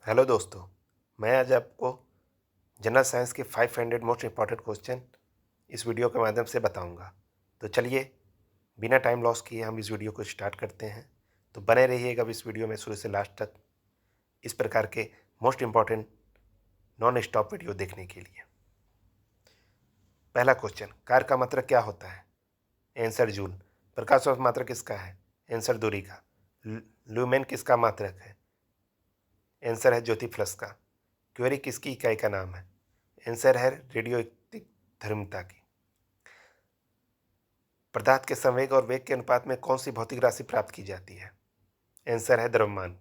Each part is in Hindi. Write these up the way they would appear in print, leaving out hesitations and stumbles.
हेलो दोस्तों, मैं आज आपको जनरल साइंस के 500 मोस्ट इम्पॉर्टेंट क्वेश्चन इस वीडियो के माध्यम से बताऊंगा। तो चलिए बिना टाइम लॉस किए हम इस वीडियो को स्टार्ट करते हैं। तो बने रहिएगा अब इस वीडियो में शुरू से लास्ट तक इस प्रकार के most important non stop video देखने के लिए। पहला क्वेश्चन, कार का मात्रक क्या होता है? Answer joule. प्रकाश वर्ष मात्रक किसका है? आंसर दूरी का। ल्यूमेन किसका मात्रक है? आंसर है ज्योति फ्लक्स का। क्वेरी किसकी इकाई का नाम है? आंसर है रेडियो धर्मिता की। पदार्थ के संवेग और वेग के अनुपात में कौन सी भौतिक राशि प्राप्त की जाती है? आंसर है द्रव्यमान।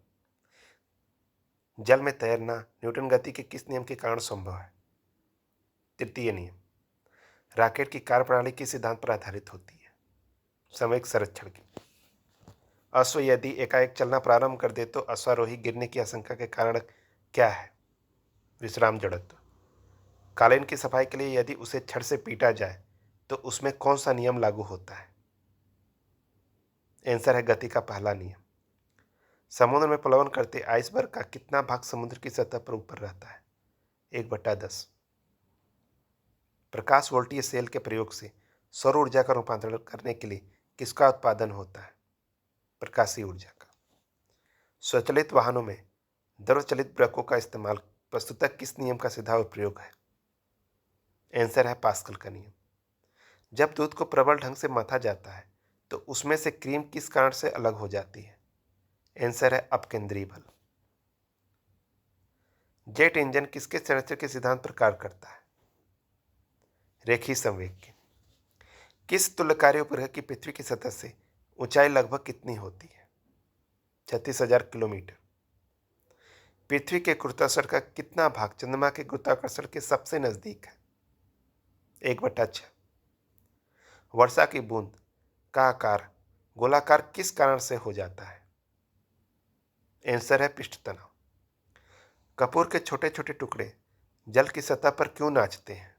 जल में तैरना न्यूटन गति के किस नियम के कारण संभव है? तृतीय नियम। रॉकेट की कार्यप्रणाली किस सिद्धांत पर आधारित होती है? संवेग संरक्षण की। अश्व यदि एकाएक चलना प्रारंभ कर दे तो अश्वारोही गिरने की आशंका के कारण क्या है? विश्राम जड़त्व। कालीन की सफाई के लिए यदि उसे छड़ से पीटा जाए तो उसमें कौन सा नियम लागू होता है? आंसर है गति का पहला नियम। समुद्र में प्लवन करते आइसबर्ग का कितना भाग समुद्र की सतह पर ऊपर रहता है? 1/10। प्रकाश वोल्टीय सेल के प्रयोग से सौर ऊर्जा का रूपांतरण करने के लिए किसका उत्पादन होता है? प्रकाशीय ऊर्जा का। स्वचालित वाहनों में द्रवचलित ब्रेकों का इस्तेमाल प्रस्तुतः किस नियम का सीधा प्रयोग है? आंसर है पास्कल का नियम। जब दूध को प्रबल ढंग से मथा जाता है तो उसमें से क्रीम किस कारण से अलग हो जाती है? आंसर है अपकेंद्रीय बल। जेट इंजन किसके संरक्षण के सिद्धांत पर कार्य करता है? रेखीय संवेग के। किस तुल्यकार्य उपग्रह की पृथ्वी की सतह से ऊंचाई लगभग कितनी होती है? 36,000 किलोमीटर। पृथ्वी के गुरुत्वाकर्षण का कितना भाग चंद्रमा के गुरुत्वाकर्षण के सबसे नजदीक है? 1/6। वर्षा की बूंद का आकार गोलाकार किस कारण से हो जाता है? आंसर है पृष्ठ तनाव। कपूर के छोटे छोटे टुकड़े जल की सतह पर क्यों नाचते हैं?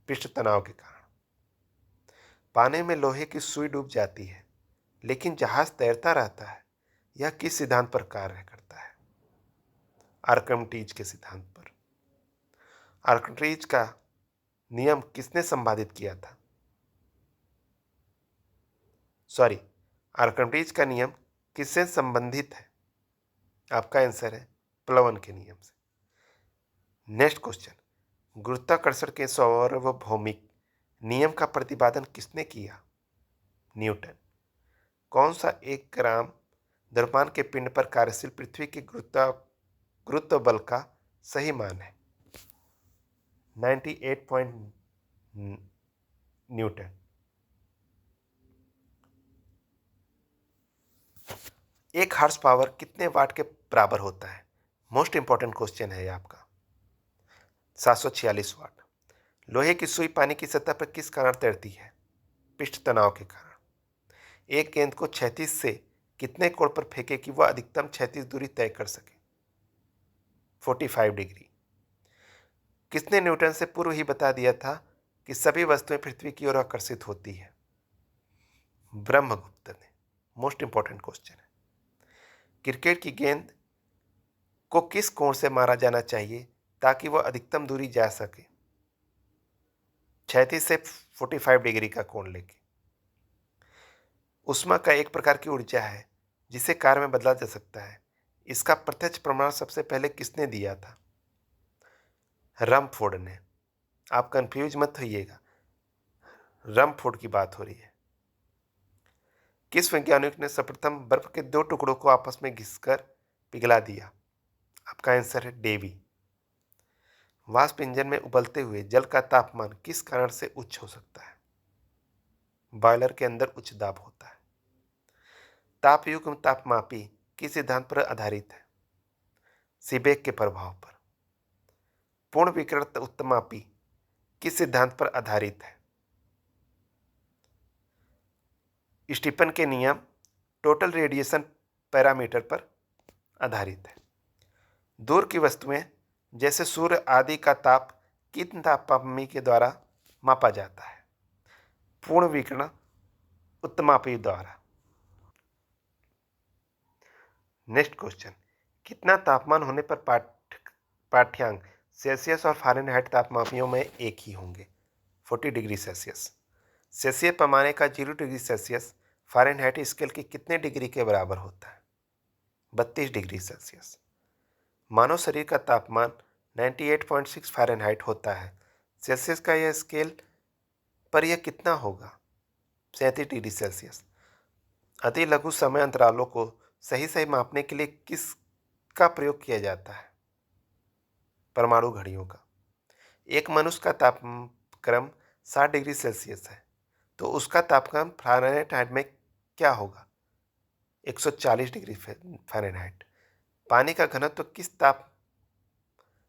पृष्ठ तनाव के कारण। पानी में लोहे की सुई डूब जाती है लेकिन जहाज तैरता रहता है, यह किस सिद्धांत पर कार्य करता है? आर्किमिडीज के सिद्धांत पर। आर्किमिडीज का नियम किसने संपादित किया था? आर्किमिडीज का नियम किससे संबंधित है? आपका आंसर है प्लवन के नियम से। नेक्स्ट क्वेश्चन, गुरुत्वाकर्षण के सार्वभौमिक नियम का प्रतिपादन किसने किया? न्यूटन। कौन सा 1 ग्राम द्रव्यमान के पिंड पर कार्यशील पृथ्वी के गुरुत्व बल का सही मान है? 98 न्यूटन। एक हार्स पावर कितने वाट के बराबर होता है? मोस्ट इंपॉर्टेंट क्वेश्चन है आपका। 746 वाट। लोहे की सुई पानी की सतह पर किस कारण तैरती है? पृष्ठ तनाव के कारण। एक गेंद को क्षैतिज से कितने कोण पर फेंके कि वह अधिकतम क्षैतिज दूरी तय कर सके? 45 डिग्री। किसने न्यूटन से पूर्व ही बता दिया था कि सभी वस्तुएं पृथ्वी की ओर आकर्षित होती है? ब्रह्मगुप्त ने। मोस्ट इंपॉर्टेंट क्वेश्चन है। क्रिकेट की गेंद को किस कोण से मारा जाना चाहिए ताकि वह अधिकतम दूरी जा सके? क्षैतिज से 45 डिग्री का कोण लेके। ऊष्मा का एक प्रकार की ऊर्जा है जिसे कार्य में बदला जा सकता है। इसका प्रत्यक्ष प्रमाण सबसे पहले किसने दिया था? रमफोर्ड ने। आप कंफ्यूज मत होइएगा, रमफोर्ड की बात हो रही है। किस वैज्ञानिक ने सर्वप्रथम बर्फ के 2 टुकड़ों को आपस में घिसकर पिघला दिया? आपका आंसर है डेवी। वाष्प इंजन में उबलते हुए जल का तापमान किस कारण से उच्च हो सकता है? बॉयलर के अंदर उच्च दाब होता है। तापयुग्म तापमापी किस सिद्धांत पर आधारित है? सीबेक के प्रभाव पर। पूर्ण विकिरण उत्तमापी किस सिद्धांत पर आधारित है? स्टीफन के नियम टोटल रेडिएशन पैरामीटर पर आधारित है। दूर की वस्तुएं जैसे सूर्य आदि का ताप किन तापमापी के द्वारा मापा जाता है? पूर्ण विकिरण उत्तमापी द्वारा। नेक्स्ट क्वेश्चन, कितना तापमान होने पर पाठ्यांक सेल्सियस और फ़ारेनहाइट तापमापियों में एक ही होंगे? 40 डिग्री सेल्सियस। सेल्सियस पैमाने का 0 डिग्री सेल्सियस फ़ारेनहाइट स्केल के कितने डिग्री के बराबर होता है? 32 डिग्री सेल्सियस। मानव शरीर का तापमान 98.6 फ़ारेनहाइट होता है। सेल्सियस का यह स्केल पर यह कितना होगा? 37 डिग्री सेल्सियस। अति लघु समय अंतरालों को सही सही मापने के लिए किसका प्रयोग किया जाता है? परमाणु घड़ियों का। एक मनुष्य का तापक्रम 60 डिग्री सेल्सियस है, तो उसका तापक्रम फ़ारेनहाइट में क्या होगा? 140 डिग्री फ़ारेनहाइट। पानी का घनत्व किस ताप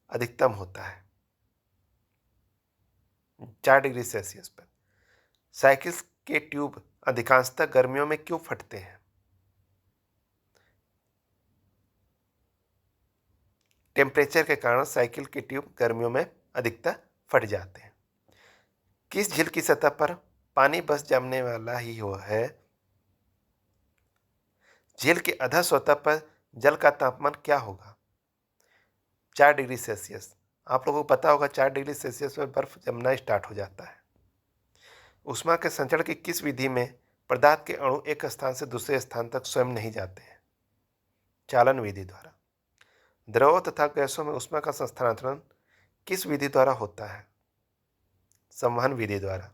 अधिकतम होता है? 4 डिग्री सेल्सियस पर। साइकिल के ट्यूब अधिकांशतः गर्मियों में क्यों फटते हैं? टेम्परेचर के कारण साइकिल के ट्यूब गर्मियों में अधिकतर फट जाते हैं। किस झील की सतह पर पानी बस जमने वाला ही हो है? झील के अधः सतह पर जल का तापमान क्या होगा? 4 डिग्री सेल्सियस। आप लोगों को पता होगा 4 डिग्री सेल्सियस पर बर्फ जमना स्टार्ट हो जाता है। ऊष्मा के संचरण की किस विधि में पदार्थ के अणु एक स्थान से दूसरे स्थान तक स्वयं नहीं जाते हैं? चालन विधि द्वारा। द्रव तथा गैसों में ऊष्मा का स्थानांतरण किस विधि द्वारा होता है? संवहन विधि द्वारा।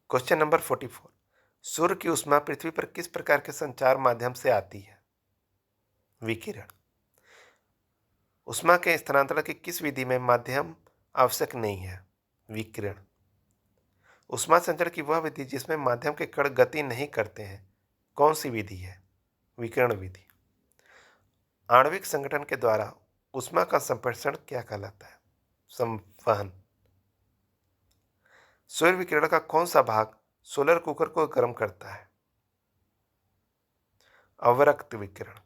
Question number 44। सूर्य की ऊष्मा पृथ्वी पर किस प्रकार के संचार माध्यम से आती है? विकिरण। ऊष्मा के स्थानांतरण की किस विधि में माध्यम आवश्यक नहीं है? विकिरण। ऊष्मा संचरण की वह विधि जिसमें माध्यम के कण गति नहीं करते हैं, कौन सी विधि है? विकिरण विधि। आणविक संगठन के द्वारा ऊष्मा का संप्रेषण क्या कहलाता है? संवहन। सूर्य विकिरण का कौन सा भाग सोलर कुकर को गर्म करता है? अवरक्त विकिरण।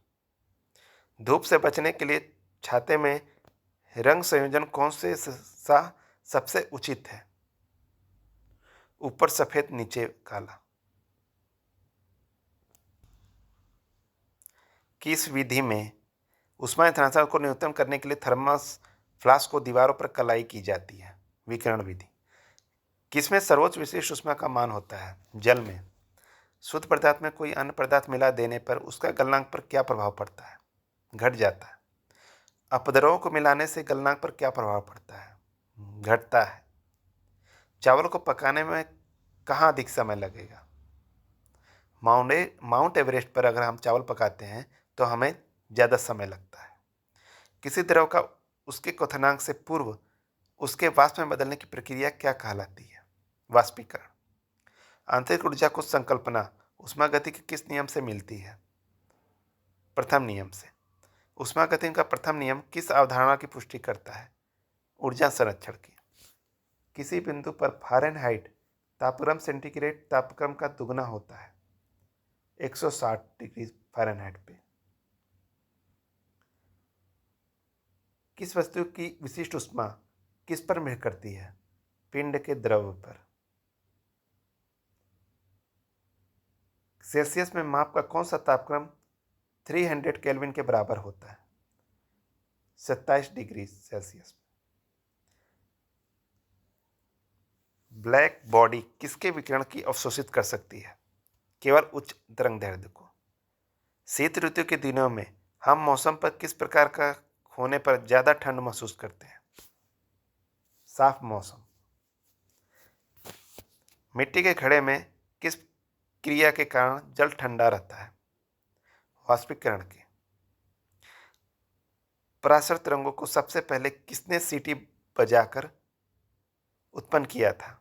धूप से बचने के लिए छाते में रंग संयोजन कौन से सा सबसे उचित है? ऊपर सफेद नीचे काला। किस विधि में ऊष्मा स्थानांतरण को न्यूनतम करने के लिए थर्मस फ्लास्क को दीवारों पर कलाई की जाती है? विकिरण विधि। किसमें सर्वोच्च विशिष्ट ऊष्मा का मान होता है? जल में। शुद्ध पदार्थ में कोई अन्य पदार्थ मिला देने पर उसका गलनांक पर क्या प्रभाव पड़ता है? घट जाता है। अपद्रव्यों को मिलाने से गलनांक पर क्या प्रभाव पड़ता है? घटता है। चावल को पकाने में कहाँ अधिक समय लगेगा? माउंट एवरेस्ट पर अगर हम चावल पकाते हैं तो हमें ज़्यादा समय लगता है। किसी द्रव का उसके क्वथनांक से पूर्व उसके वाष्प में बदलने की प्रक्रिया क्या कहलाती है? वाष्पीकरण। आंतरिक ऊर्जा को संकल्पना ऊष्मागति के किस नियम से मिलती है? प्रथम नियम से। ऊष्मागति का प्रथम नियम किस अवधारणा की पुष्टि करता है? ऊर्जा संरक्षण की। किसी बिंदु पर फ़ारेनहाइट तापक्रम सेंटीग्रेड तापक्रम का दुगना होता है 160 डिग्री फ़ारेनहाइट पे। किस वस्तु की विशिष्ट ऊष्मा किस पर निर्भर करती है? पिंड के द्रव पर। सेल्सियस में माप का कौन सा तापक्रम 300 केल्विन के बराबर होता है? 27 डिग्री सेल्सियस। ब्लैक बॉडी किसके विकिरण की अवशोषित कर सकती है? केवल उच्च तरंगदैर्ध्य को। शीत ऋतु के दिनों में हम मौसम पर किस प्रकार का होने पर ज़्यादा ठंड महसूस करते हैं? साफ मौसम। मिट्टी के घड़े में किस क्रिया के कारण जल ठंडा रहता है? वाष्पीकरण के। पराशर तरंगों को सबसे पहले किसने सीटी बजाकर उत्पन्न किया था?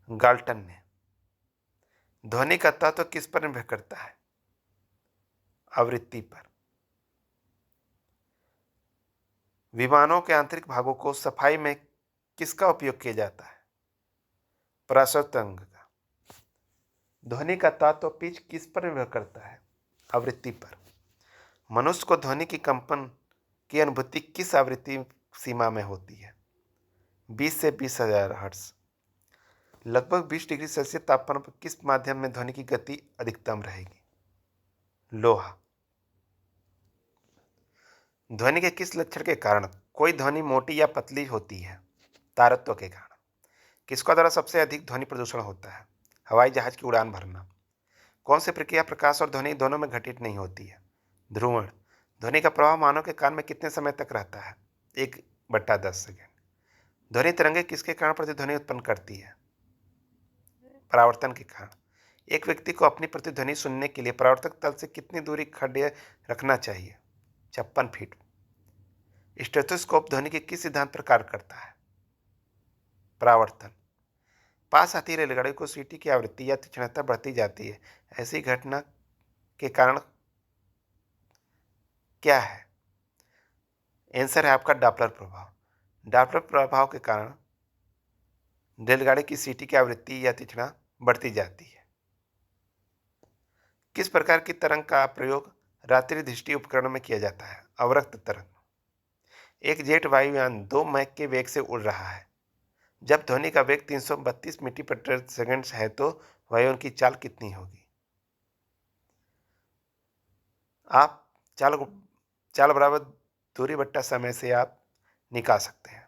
गाल्टन ने। ध्वनि का तत्व किस पर निर्भर करता है? आवृत्ति पर। विमानों के आंतरिक भागों को सफाई में किसका उपयोग किया जाता है? पराशर तरंग का। ध्वनि का तत्व पिच किस पर निर्भर करता है? आवृत्ति पर। मनुष्य को ध्वनि की कंपन की अनुभूति किस आवृत्ति सीमा में होती है? 20 से 20,000 हर्ट्ज। लगभग 20 डिग्री सेल्सियस तापमान पर किस माध्यम में ध्वनि की गति अधिकतम रहेगी? लोहा। ध्वनि के किस लक्षण के कारण कोई ध्वनि मोटी या पतली होती है? तारत्व के कारण। किसका द्वारा सबसे अधिक ध्वनि प्रदूषण होता है? हवाई जहाज की उड़ान भरना। कौन सी प्रक्रिया प्रकाश और ध्वनि दोनों में घटित नहीं होती है? ध्रुवण। ध्वनि का प्रभाव मानव के कान में कितने समय तक रहता है? 1/10 सेकेंड। ध्वनि तरंगे किसके कारण प्रतिध्वनि उत्पन्न करती है? परावर्तन के कारण। एक व्यक्ति को अपनी प्रतिध्वनि सुनने के लिए परावर्तक तल से कितनी दूरी खड्डे रखना चाहिए? 56 फीट। स्टेथोस्कोप ध्वनि के किस सिद्धांत पर कार्य करता है? परावर्तन। पास आती रेलगाड़ी को सीटी की आवृत्ति या तीक्ष्णता बढ़ती जाती है, ऐसी घटना के कारण क्या है? आंसर है आपका डॉपलर प्रभाव। डॉपलर प्रभाव के कारण रेलगाड़ी की सीटी की आवृत्ति या तीक्ष्णता बढ़ती जाती है। किस प्रकार की तरंग का प्रयोग रात्रि दृष्टि उपकरण में किया जाता है? अवरक्त तरंग। एक जेट वायुयान 2 मैक के वेग से उड़ रहा है। जब ध्वनि का वेग 332 मीटर प्रति सेकंड है तो वायुयान की चाल कितनी होगी? आप चाल चाल बराबर दूरी बट्टा समय से आप निकाल सकते हैं।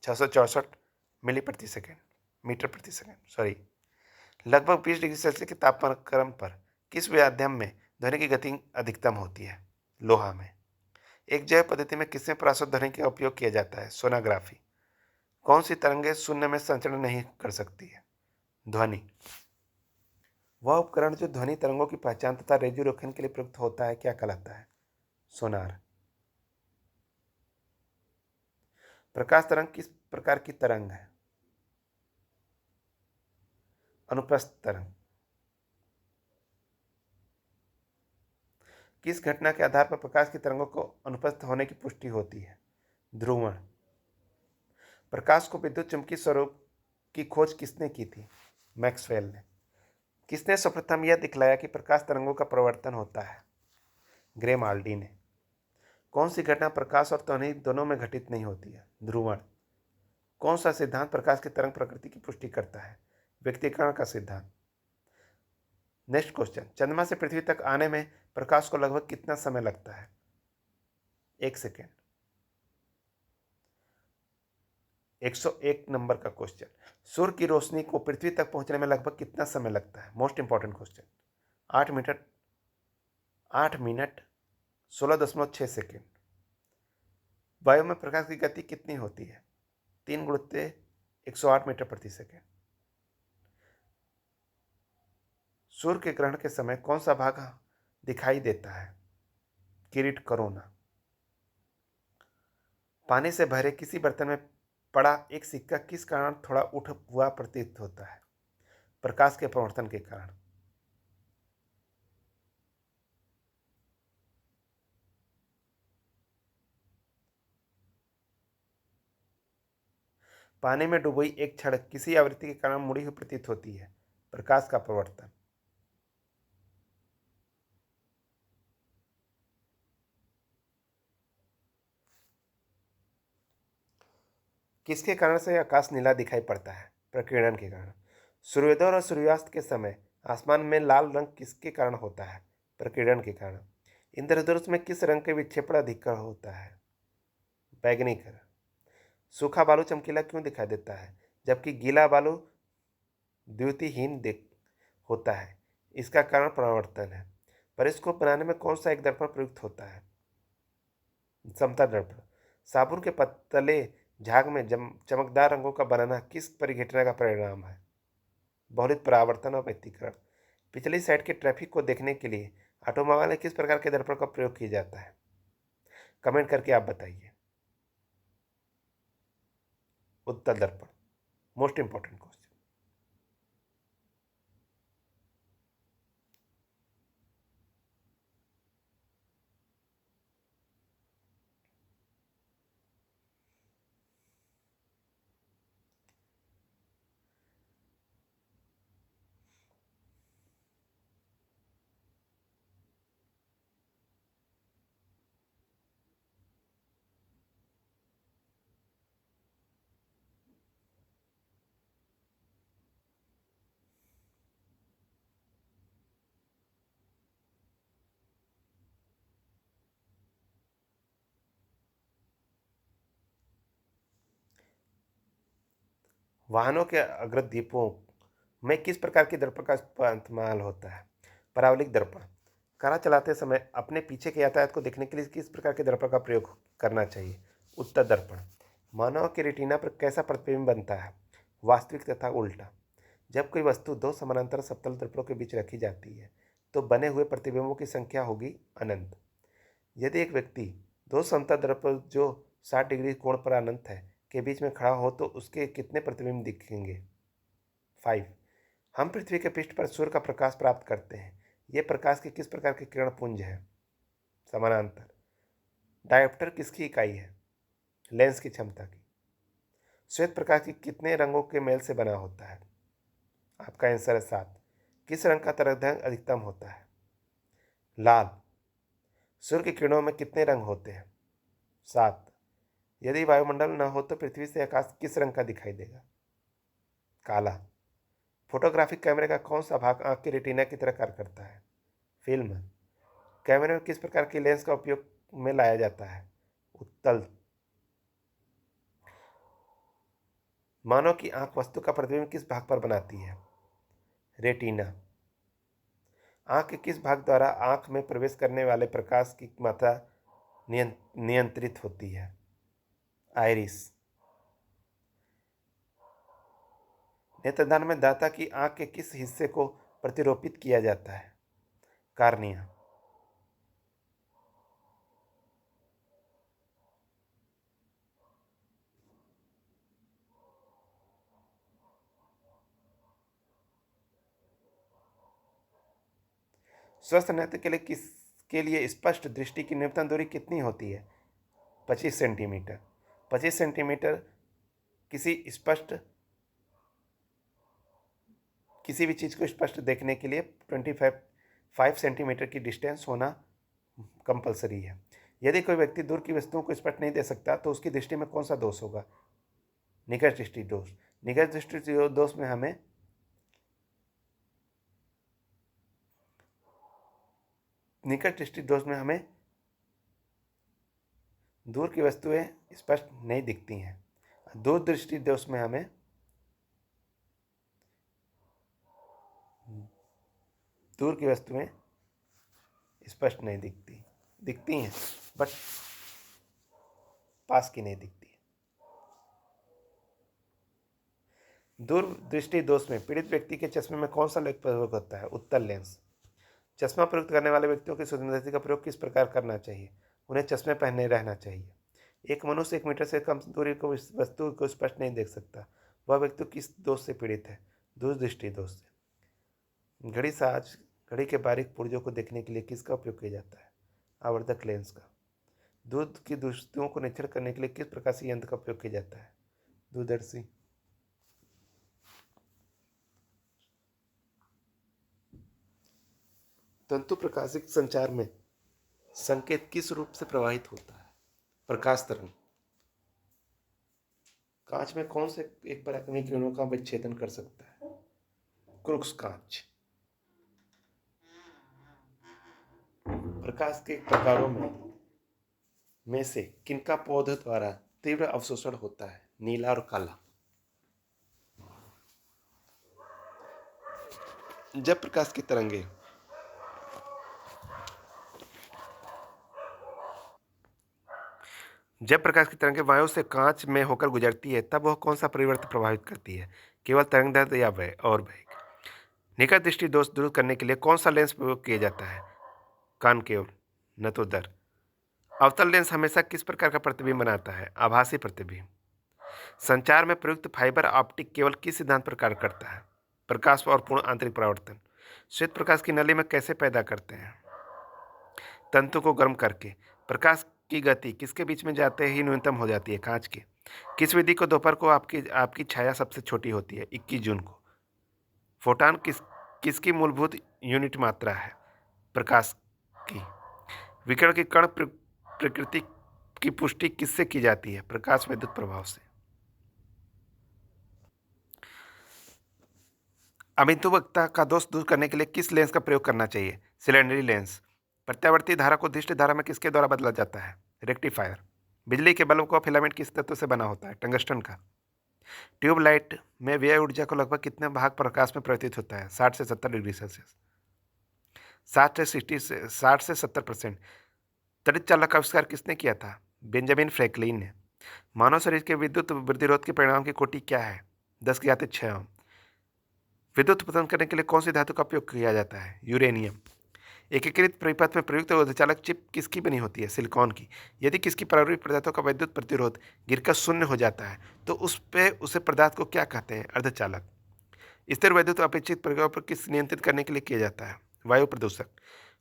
664 मिली प्रति सेकंड, मीटर प्रति सेकंड, सॉरी। लगभग 20 डिग्री सेल्सियस के तापमान पर किस माध्यम में ध्वनि की गति अधिकतम होती है? लोहा में। एक जैव पद्धति में किसमें पराश्रय ध्वनि का उपयोग किया जाता है? सोनोग्राफी। कौन सी तरंगें शून्य में संचरण नहीं कर सकती है? ध्वनि। वह उपकरण जो ध्वनि तरंगों की पहचान तथा रेडियो रोकने के लिए प्रयुक्त होता है क्या कहलाता है? सोनार। प्रकाश तरंग किस प्रकार की तरंग है? अनुप्रस्थ तरंग। किस घटना के आधार पर प्रकाश की तरंगों को अनुप्रस्थ होने की पुष्टि होती है? ध्रुवण। प्रकाश को विद्युत चुंबकीय स्वरूप की खोज किसने की थी? मैक्सवेल ने। किसने सर्वप्रथम यह दिखलाया कि प्रकाश तरंगों का परिवर्तन होता है? ग्रेमाल्डी ने। कौन सी घटना प्रकाश और ध्वनि दोनों में घटित नहीं होती है? ध्रुवण। कौन सा सिद्धांत प्रकाश की तरंग प्रकृति की पुष्टि करता है? व्यक्तीकरण का सिद्धांत। Next question. चंद्रमा से पृथ्वी तक आने में प्रकाश को लगभग कितना समय लगता है? 1 सेकेंड। 101 नंबर का क्वेश्चन। सूर्य की रोशनी को पृथ्वी तक पहुंचने में लगभग कितना समय लगता है? Most important question. 8 metre 8 minute 16.6 second. वायु में प्रकाश की गति कितनी होती है? 3 × 108 मीटर प्रति सेकेंड। सूर्य के ग्रहण के समय कौन सा भाग दिखाई देता है? किरीट कोरोना। पानी से भरे किसी बर्तन में पड़ा एक सिक्का किस कारण थोड़ा उठ हुआ प्रतीत होता है? प्रकाश के प्रवर्तन के कारण। पानी में डूबी एक छड़ किसी आवृत्ति के कारण मुड़ी हुई प्रतीत होती है? प्रकाश का प्रवर्तन। किसके कारण से आकाश नीला दिखाई पड़ता है? प्रकीर्णन के कारण। सूर्योदय और सूर्यास्त के समय आसमान में लाल रंग किसके कारण होता है? प्रकीर्णन के कारण। इंद्रधनुष में किस रंग के विक्षेपण अधिक होता है? बैगनी कलर। सूखा बालू चमकीला क्यों दिखाई देता है जबकि गीला बालू द्युतिहीन होता है? इसका कारण परावर्तन है। परिस्कोप बनाने में कौन सा एक दर्पण प्रयुक्त होता है? समतल दर्पण। साबुन के पतले झाग में चमकदार रंगों का बनाना किस परिघटना का परिणाम है? बहुलित परावर्तन और व्यक्तीकरण। पिछली साइड के ट्रैफिक को देखने के लिए ऑटोमोबाइल में किस प्रकार के दर्पण का प्रयोग किया जाता है? कमेंट करके आप बताइए। उत्तल दर्पण। Most important question. वाहनों के अग्रदीपों में किस प्रकार की दर्पण का इस्तेमाल होता है? परावलिक दर्पण। कार चलाते समय अपने पीछे के यातायात को देखने के लिए किस प्रकार के दर्पण का प्रयोग करना चाहिए? उत्तर दर्पण। मानव के रेटिना पर कैसा प्रतिबिंब बनता है? वास्तविक तथा उल्टा। जब कोई वस्तु दो समानांतर समतल दर्पणों के बीच रखी जाती है तो बने हुए प्रतिबिंबों की संख्या होगी अनंत। यदि एक व्यक्ति दो समतल दर्पण जो 60 डिग्री कोण पर अनंत है के बीच में खड़ा हो तो उसके कितने प्रतिबिंब दिखेंगे? 5। हम पृथ्वी के पृष्ठ पर सूर्य का प्रकाश प्राप्त करते हैं। ये प्रकाश के किस प्रकार के किरण पुंज है? समानांतर। डायोप्टर किसकी इकाई है? लेंस की क्षमता की। श्वेत प्रकाश की कितने रंगों के मेल से बना होता है? आपका आंसर है 7। किस रंग का तरंगदैर्घ्य अधिकतम होता है? लाल। सूर्य की किरणों में कितने रंग होते हैं? 7। यदि वायुमंडल न हो तो पृथ्वी से आकाश किस रंग का दिखाई देगा? काला। फोटोग्राफिक कैमरे का कौन सा भाग आंख की रेटिना की तरह कार्य करता है? फिल्म। कैमरे में किस प्रकार की लेंस का उपयोग में लाया जाता है? उत्तल। मानव की आंख वस्तु का प्रतिबिंब किस भाग पर बनाती है? रेटिना। आंख के किस भाग द्वारा आंख में प्रवेश करने वाले प्रकाश की मात्रा नियंत्रित होती है? आइरिस। नेत्रदान में दाता की आंख के किस हिस्से को प्रतिरोपित किया जाता है? कार्निया। स्वस्थ नेत्र के लिए स्पष्ट दृष्टि की न्यूनतम दूरी कितनी होती है? 25 सेंटीमीटर। 25 सेंटीमीटर किसी भी चीज़ को स्पष्ट देखने के लिए 5 सेंटीमीटर की डिस्टेंस होना कंपलसरी है। यदि कोई व्यक्ति दूर की वस्तुओं को स्पष्ट नहीं देख सकता तो उसकी दृष्टि में कौन सा दोष होगा? निकट दृष्टि दोष। निकट दृष्टि दोष में हमें दूर की वस्तुएं स्पष्ट नहीं दिखती हैं। दूर दृष्टि दोष में हमें दूर की वस्तुएं स्पष्ट नहीं दिखती हैं बट पास की नहीं दिखती। दूर दृष्टि दोष में पीड़ित व्यक्ति के चश्मे में कौन सा लेंस प्रयोग होता है? उत्तल लेंस। चश्मा प्रयुक्त करने वाले व्यक्तियों की सूक्ष्मदर्शी का प्रयोग किस प्रकार करना चाहिए? उन्हें चश्मे पहने रहना चाहिए। एक मनुष्य 1 मीटर से कम दूरी को वस्तु को स्पष्ट नहीं देख सकता। वह व्यक्ति किस दोष से पीड़ित है? दूर दृष्टि दोष से। घड़ी के बारीक पुर्जों को देखने के लिए किसका उपयोग किया जाता है? आवर्धक लेंस का। दूध की वस्तुओं को निरीक्षण करने के लिए किस प्रकाशीय यंत्र का उपयोग किया जाता है? दूरदर्शी। तंतु प्रकाशिक संचार में संकेत किस रूप से प्रवाहित होता है? प्रकाश तरंग। कांच में कौन से एक पराक्रमी किरणों का विच्छेदन कर सकता है? क्रूक्स कांच। प्रकाश के प्रकारों में से किनका पौधों द्वारा तीव्र अवशोषण होता है? नीला और काला। जब प्रकाश की तरंगे वायु से कांच में होकर गुजरती है तब वह कौन सा परिवर्तन प्रभावित करती है? केवल तरंगदैर्घ्य या वेग। निकट दृष्टि दोष दूर करने के लिए कौन सा लेंस प्रयोग किया जाता है? कॉनकेव न तो दर। अवतल लेंस हमेशा किस प्रकार का प्रतिबिंब बनाता है? आभासी प्रतिबिंब। संचार में प्रयुक्त फाइबर ऑप्टिक केवल किस सिद्धांत पर कार्य करता है? प्रकाश और पूर्ण आंतरिक परावर्तन। श्वेत प्रकाश की नली में कैसे पैदा करते हैं? तंतु को गर्म करके। प्रकाश की गति किसके बीच में जाते ही न्यूनतम हो जाती है? कांच के। किस विधि को दोपहर को आपकी छाया सबसे छोटी होती है? 21 जून को। फोटॉन किसकी मूलभूत यूनिट मात्रा है? प्रकाश की। विकिरण की कण प्रकृति की पुष्टि किससे की जाती है? प्रकाश विद्युत प्रभाव से। अबिंदुवक्ता का दोष दूर करने के लिए किस लेंस का प्रयोग करना चाहिए? सिलेंडरी लेंस। प्रत्यावर्ती धारा को दृष्टि धारा में किसके द्वारा बदला जाता है? रेक्टिफायर। बिजली के बल्ब का फिलामेंट किस तत्व से बना होता है? टंगस्टन का। ट्यूबलाइट में व्यय ऊर्जा को लगभग कितने भाग प्रकाश में परिवर्तित होता है? 60 से 70 डिग्री सेल्सियस। 60 से 70%। त्वरित चालक का आविष्कार किसने किया था? बेंजामिन फ्रैंकलिन ने। मानव शरीर के विद्युत प्रतिरोध के परिणाम की कोटि क्या है? 10⁶ ओम। विद्युत उत्पन्न करने के लिए कौन सी धातु का उपयोग किया जाता है? यूरेनियम। एकीकृत परिपथ में प्रयुक्त अर्धचालक चिप किसकी बनी होती है? सिलिकॉन की। यदि किसी प्रारंभिक पदार्थों का विद्युत प्रतिरोध गिरकर शून्य हो जाता है तो उसे पदार्थ को क्या कहते हैं? अर्धचालक। स्थिर विद्युत अपेक्षित प्रभाव पर किस नियंत्रित करने के लिए किया जाता है? वायु प्रदूषक।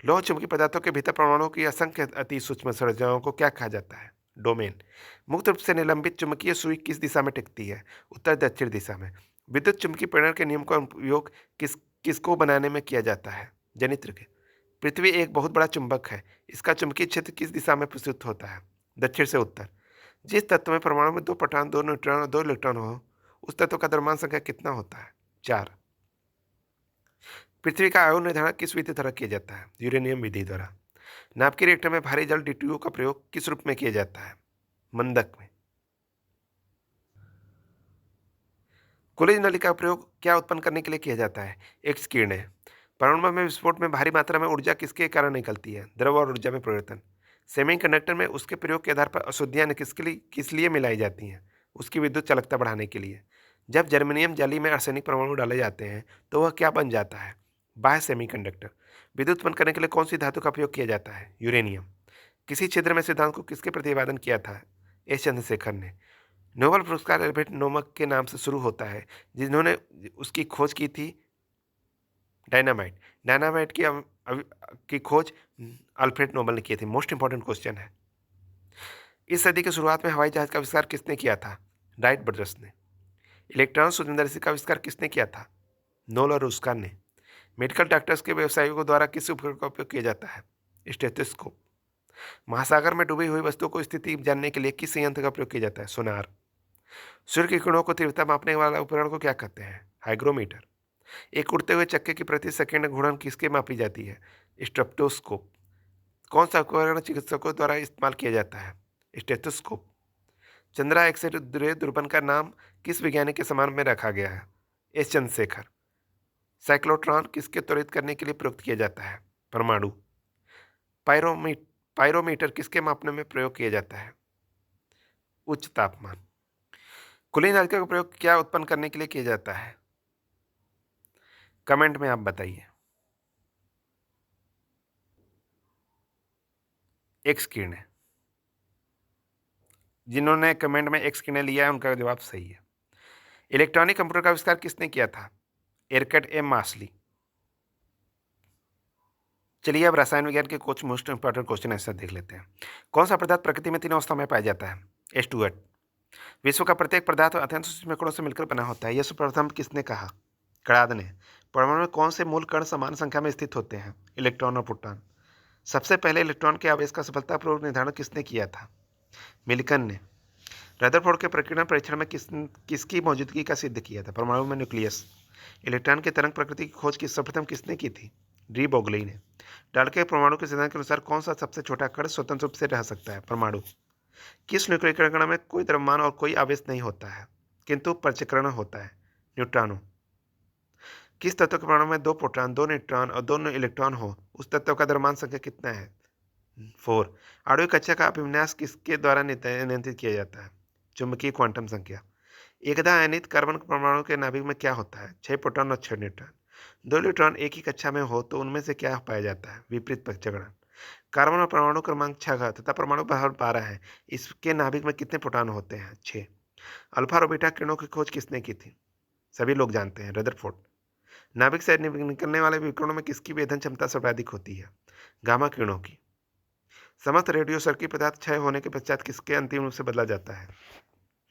लौह चुंबकीय पदार्थों के भीतर परमाणुओं की असंख्य अति सूक्ष्म संरचनाओं को क्या कहा जाता है? डोमेन। मुक्त रूप से निलंबित चुंबकीय सुई किस दिशा में टिकती है? उत्तर दक्षिण दिशा में। विद्युत चुंबकीय प्रेरण के नियम का उपयोग किसको बनाने में किया जाता है? जनित्र के। पृथ्वी एक बहुत बड़ा चुंबक है, इसका चुंबकीय क्षेत्र किस दिशा में प्रस्तुत होता है? दक्षिण से उत्तर। जिस तत्व में परमाणु में 2 प्रोटॉन 2 न्यूट्रॉन और 2 इलेक्ट्रॉन हो उस तत्व का द्रव्यमान संख्या कितना होता है? 4। पृथ्वी का आयु निर्धारण किस विधि द्वारा किया जाता है? यूरेनियम विधि द्वारा। नाभिकीय रिएक्टर में भारी जल DTU का प्रयोग किस रूप में किया जाता है? मंदक में। कोलिज नली का प्रयोग क्या उत्पन्न करने के लिए किया जाता है? एक्स किरणें। परमाणु में विस्फोट में भारी मात्रा में ऊर्जा किसके कारण निकलती है? द्रव और ऊर्जा में परिवर्तन। सेमीकंडक्टर में उसके प्रयोग के आधार पर अशुद्धियां किस लिए मिलाई जाती हैं? उसकी विद्युत चालकता बढ़ाने के लिए। जब जर्मेनियम जाली में आर्सेनिक परमाणु डाले जाते हैं तो वह क्या बन जाता है? बाह्य सेमीकंडक्टर। विद्युत उत्पन्न करने के लिए कौन सी धातु का उपयोग किया जाता है? यूरेनियम। किसी छिद्र में सिद्धांत को किसके प्रतिपादन किया था? एस चंद्रशेखर ने। नोबेल पुरस्कार एल्फ्रेड नोबल के नाम से शुरू होता है जिन्होंने उसकी खोज की थी डायनामाइट। डायनामाइट की खोज अल्फ्रेड नोबल ने की थी। मोस्ट इंपॉर्टेंट क्वेश्चन है। इस सदी की शुरुआत में हवाई जहाज का आविष्कार किसने किया था? राइट ब्रदर्स ने। इलेक्ट्रॉन सूक्ष्मदर्शी का आविष्कार किसने किया था? नोबल और रुस्कान ने। मेडिकल डॉक्टर्स के व्यवसायियों द्वारा किस उपकरण का उपयोग किया जाता है? स्टेथोस्कोप। महासागर में डूबी हुई वस्तुओं को स्थिति जानने के लिए किस यंत्र का प्रयोग किया जाता है? सोनार। सूर्य की किरणों को तीव्रता मापने वाला उपकरण को क्या कहते हैं? हाइग्रोमीटर। एक उड़ते हुए चक्के की प्रति सेकंड घूर्णन किसके मापी जाती है? स्टेप्टोस्कोप। कौन सा उपकरण चिकित्सकों द्वारा इस्तेमाल किया जाता है? स्टेथोस्कोप। चंद्रा एक्स रे दूरबीन का नाम किस वैज्ञानिक के सम्मान में रखा गया है? एस चंद्रशेखर। साइक्लोट्रॉन किसके त्वरित करने के लिए प्रयुक्त किया जाता है? परमाणु। पायरोमीटर किसके मापने में प्रयोग किया जाता है? उच्च तापमान। कुलीन नलिका का प्रयोग क्या उत्पन्न करने के लिए किया जाता है? कमेंट में आप बताइए। एक्स किरणें। जिन्होंने कमेंट में एक्स किरणें लिया है उनका जवाब सही है। इलेक्ट्रॉनिक कंप्यूटर का आविष्कार किसने किया था? एरकट एम मार्शली। चलिए अब रसायन विज्ञान के कुछ मोस्ट इंपॉर्टेंट क्वेश्चन ऐसा देख लेते हैं। कौन सा पदार्थ प्रकृति में 3 अवस्थाओं में पाया जाता है? H2O। विश्व का प्रत्येक पदार्थ अत्यंत सूक्ष्म कणों से मिलकर बना होता है। यह सर्वप्रथम किसने कहा? कणाद ने। परमाणु में कौन से मूल कण समान संख्या में स्थित होते हैं? इलेक्ट्रॉन और प्रोटॉन। सबसे पहले इलेक्ट्रॉन के आवेश का सफलतापूर्वक निर्धारण किसने किया था? मिल्टन ने। रदरफोर्ड के प्रकीर्णन परीक्षण में किसकी मौजूदगी का सिद्ध किया था? परमाणु में न्यूक्लियस। इलेक्ट्रॉन की तरंग प्रकृति की खोज सर्वप्रथम किसने की थी? डी ब्रोगली ने। डाल्टन परमाणु के सिद्धांत के अनुसार कौन सा सबसे छोटा कण स्वतंत्र रूप से रह सकता है? परमाणु। किस न्यूक्लियर कण में कोई द्रव्यमान और कोई आवेश नहीं होता है किंतु प्रचक्रण होता है? न्यूट्रॉनों। किस तत्व के परमाणु में 2 प्रोटॉन 2 न्यूट्रॉन और 2 इलेक्ट्रॉन हो उस तत्व का द्रव्यमान संख्या कितना है? 4। आणविक कक्षा का अभिविन्यास किसके द्वारा नियंत्रित किया जाता है? चुंबकीय क्वांटम संख्या। एकदा आयनित कार्बन परमाणु के नाभिक में क्या होता है? 6 प्रोटॉन और 6 न्यूट्रॉन। 2 इलेक्ट्रॉन एक ही कक्षा में हो तो उनमें से क्या पाया जाता है? विपरीत प्रचक्रण। कार्बन और परमाणु क्रमांक 6 तथा परमाणु भार 12 है। इसके नाभिक में कितने प्रोटॉन होते हैं? 6। अल्फा और बीटा किरणों की खोज किसने की थी? सभी लोग जानते हैं, रदरफोर्ड। नाभिक से निकलने वाले विकिरणों में किसकी वेधन क्षमता सर्वाधिक होती है? गामा किरणों की। समस्त रेडियो सर्किट पदार्थ क्षय होने के पश्चात किसके अंतिम रूप से बदला जाता है?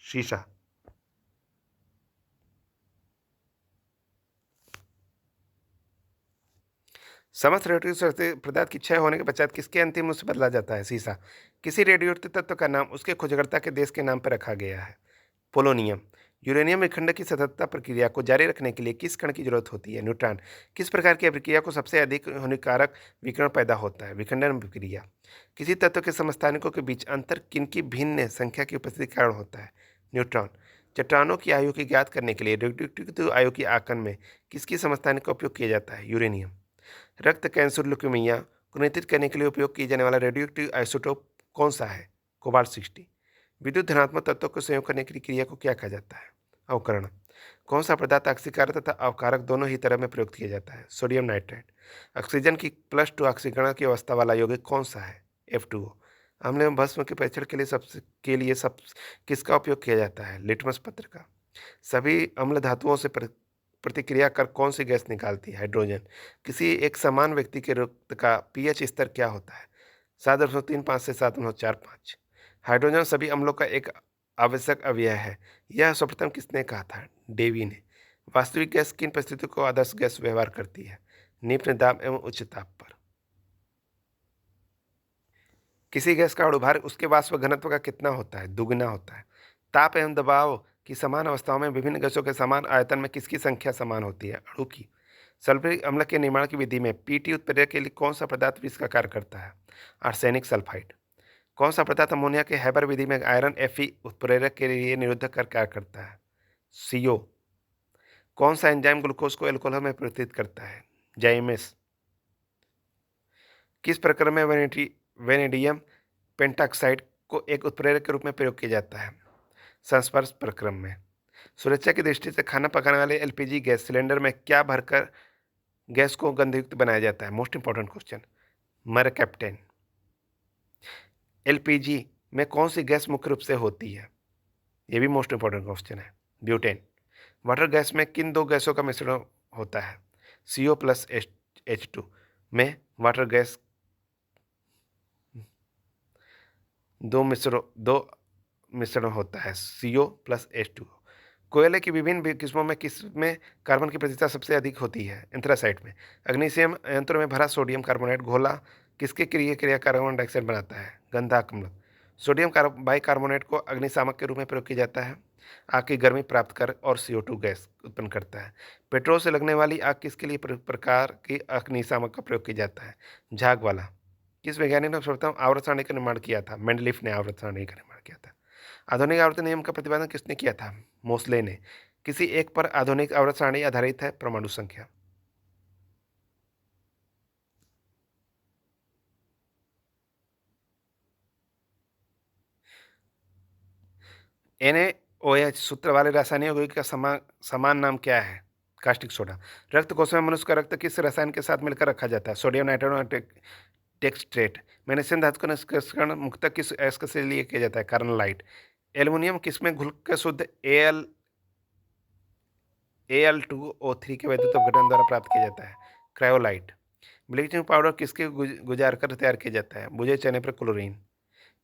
शीशा। समस्त रेडियो पदार्थ की क्षय होने के पश्चात किसके अंतिम रूप से बदला जाता है? शीशा। किसी रेडियो तत्व का नाम उसके खोजकर्ता के देश के नाम पर रखा गया है? पोलोनियम। यूरेनियम विखंडन की सततता प्रक्रिया को जारी रखने के लिए किस कण की जरूरत होती है? न्यूट्रॉन। किस प्रकार की प्रक्रिया को सबसे अधिक हानिकारक विकिरण पैदा होता है? विखंडन प्रक्रिया। किसी तत्व के समस्थानिकों के बीच अंतर किनकी भिन्न संख्या की उपस्थिति के कारण होता है? न्यूट्रॉन। चट्टानों की आयु की ज्ञात करने के लिए रेडियोएक्टिव आयु की आकलन में किसकी समस्थानिक का उपयोग किया जाता है? यूरेनियम। रक्त कैंसर ल्यूकेमिया को नियंत्रित करने के लिए उपयोग किए जाने वाला रेडियोएक्टिव आइसोटोप कौन सा है? कोबाल्ट 60। विद्युत धनात्मक तत्वों को संयोग करने की क्रिया को क्या कहा जाता है? अवकरण। कौन सा पदार्थ ऑक्सीकारक तथा अवकारक दोनों ही तरह में प्रयुक्त किया जाता है? Sodium nitrate. ऑक्सीजन की +2 ऑक्सीकरण की अवस्था वाला यौगिक कौन सा है? F2O। अम्ल एवं भस्म के परीक्षण के लिए किसका उपयोग किया जाता है? लिटमस पत्र का। सभी अम्ल धातुओं से प्रतिक्रिया कर कौन सी गैस निकालती है? हाइड्रोजन। किसी एक समान व्यक्ति के रक्त का पीएच स्तर क्या होता है? 7.35 से 7.45। हाइड्रोजन सभी अम्लों का एक आवश्यक अवयव है, यह सर्वप्रथम किसने कहा था? डेवी ने। वास्तविक गैस किन परिस्थितियों को आदर्श गैस व्यवहार करती है? निम्न दाब एवं उच्च ताप पर। किसी गैस का अणुभार उसके वाष्प घनत्व का कितना होता है? दुगुना होता है। ताप एवं दबाव की समान अवस्थाओं में विभिन्न गैसों के समान आयतन में किसकी संख्या समान होती है? अणु की। सल्फ्यूरिक अम्ल के निर्माण की विधि में पीटी उत्प्रेरक के लिए कौन सा पदार्थ विष का कार्य करता है? Arsenic sulphide. कौन सा पदार्थ अमोनिया के हैबर विधि में आयरन Fe उत्प्रेरक के लिए निरोधक कर कार्य करता है? CO। कौन सा एंजाइम ग्लूकोज को एल्कोहल में परिवर्तित करता है? जाइमेस। किस प्रक्रम में वेनेडियम पेंटाक्साइड को एक उत्प्रेरक के रूप में प्रयोग किया जाता है? संस्पर्श प्रक्रम में। सुरक्षा की दृष्टि से खाना पकाने वाले एलपीजी गैस सिलेंडर में क्या भरकर गैस को गंधयुक्त बनाया जाता है? Most important question. Mercaptan. LPG में कौन सी गैस मुख्य रूप से होती है? ये भी मोस्ट इंपॉर्टेंट क्वेश्चन है। ब्यूटेन। वाटर गैस में किन दो गैसों का मिश्रण होता है? CO प्लस H2 में वाटर गैस दो मिश्रण होता है, CO प्लस H2O। कोयले की विभिन्न किस्मों में किस में कार्बन की प्रतिशत सबसे अधिक होती है? एंथ्रासाइट में। अग्निशम यंत्रों में भरा सोडियम कार्बोनेट घोला किसके क्रिया कार्बन डाइऑक्साइड बनाता है? गंधक अम्ल। सोडियम बाइकार्बोनेट को अग्निशामक के रूप में प्रयोग किया जाता है। आग की गर्मी प्राप्त कर और CO2 गैस उत्पन्न करता है। पेट्रोल से लगने वाली आग किसके लिए प्रकार की अग्निशामक का प्रयोग किया जाता है? झाग वाला। किस वैज्ञानिक ने सर्वप्रथम आवर्त सारणी का निर्माण किया था? मेंडलीफ ने आवर्त सारणी का निर्माण किया था। आधुनिक आवर्त नियम का प्रतिपादन किसने किया था? मोसले ने। किसी एक पर आधुनिक आवर्त सारणी आधारित है? परमाणु संख्या। NaOH सूत्र वाले रासायनिक यौगिक का समान नाम क्या है? Caustic soda. रक्त कोश में मनुष्य का रक्त किस रसायन के साथ मिलकर रखा जाता है? Sodium nitrogen टेक्सट्रेट। मैग्नीशियम धातु का निष्कर्षण मुख्यतः किस अयस्क से लिए किया जाता है? कार्नोलाइट। एल्युमिनियम किसमें घुल कर शुद्ध Al2O3 के वैद्युत अपघटन द्वारा प्राप्त किया जाता है? क्रायोलाइट। ब्लीचिंग पाउडर किसके गुजार कर तैयार किया जाता है? बुझे चने पर क्लोरीन।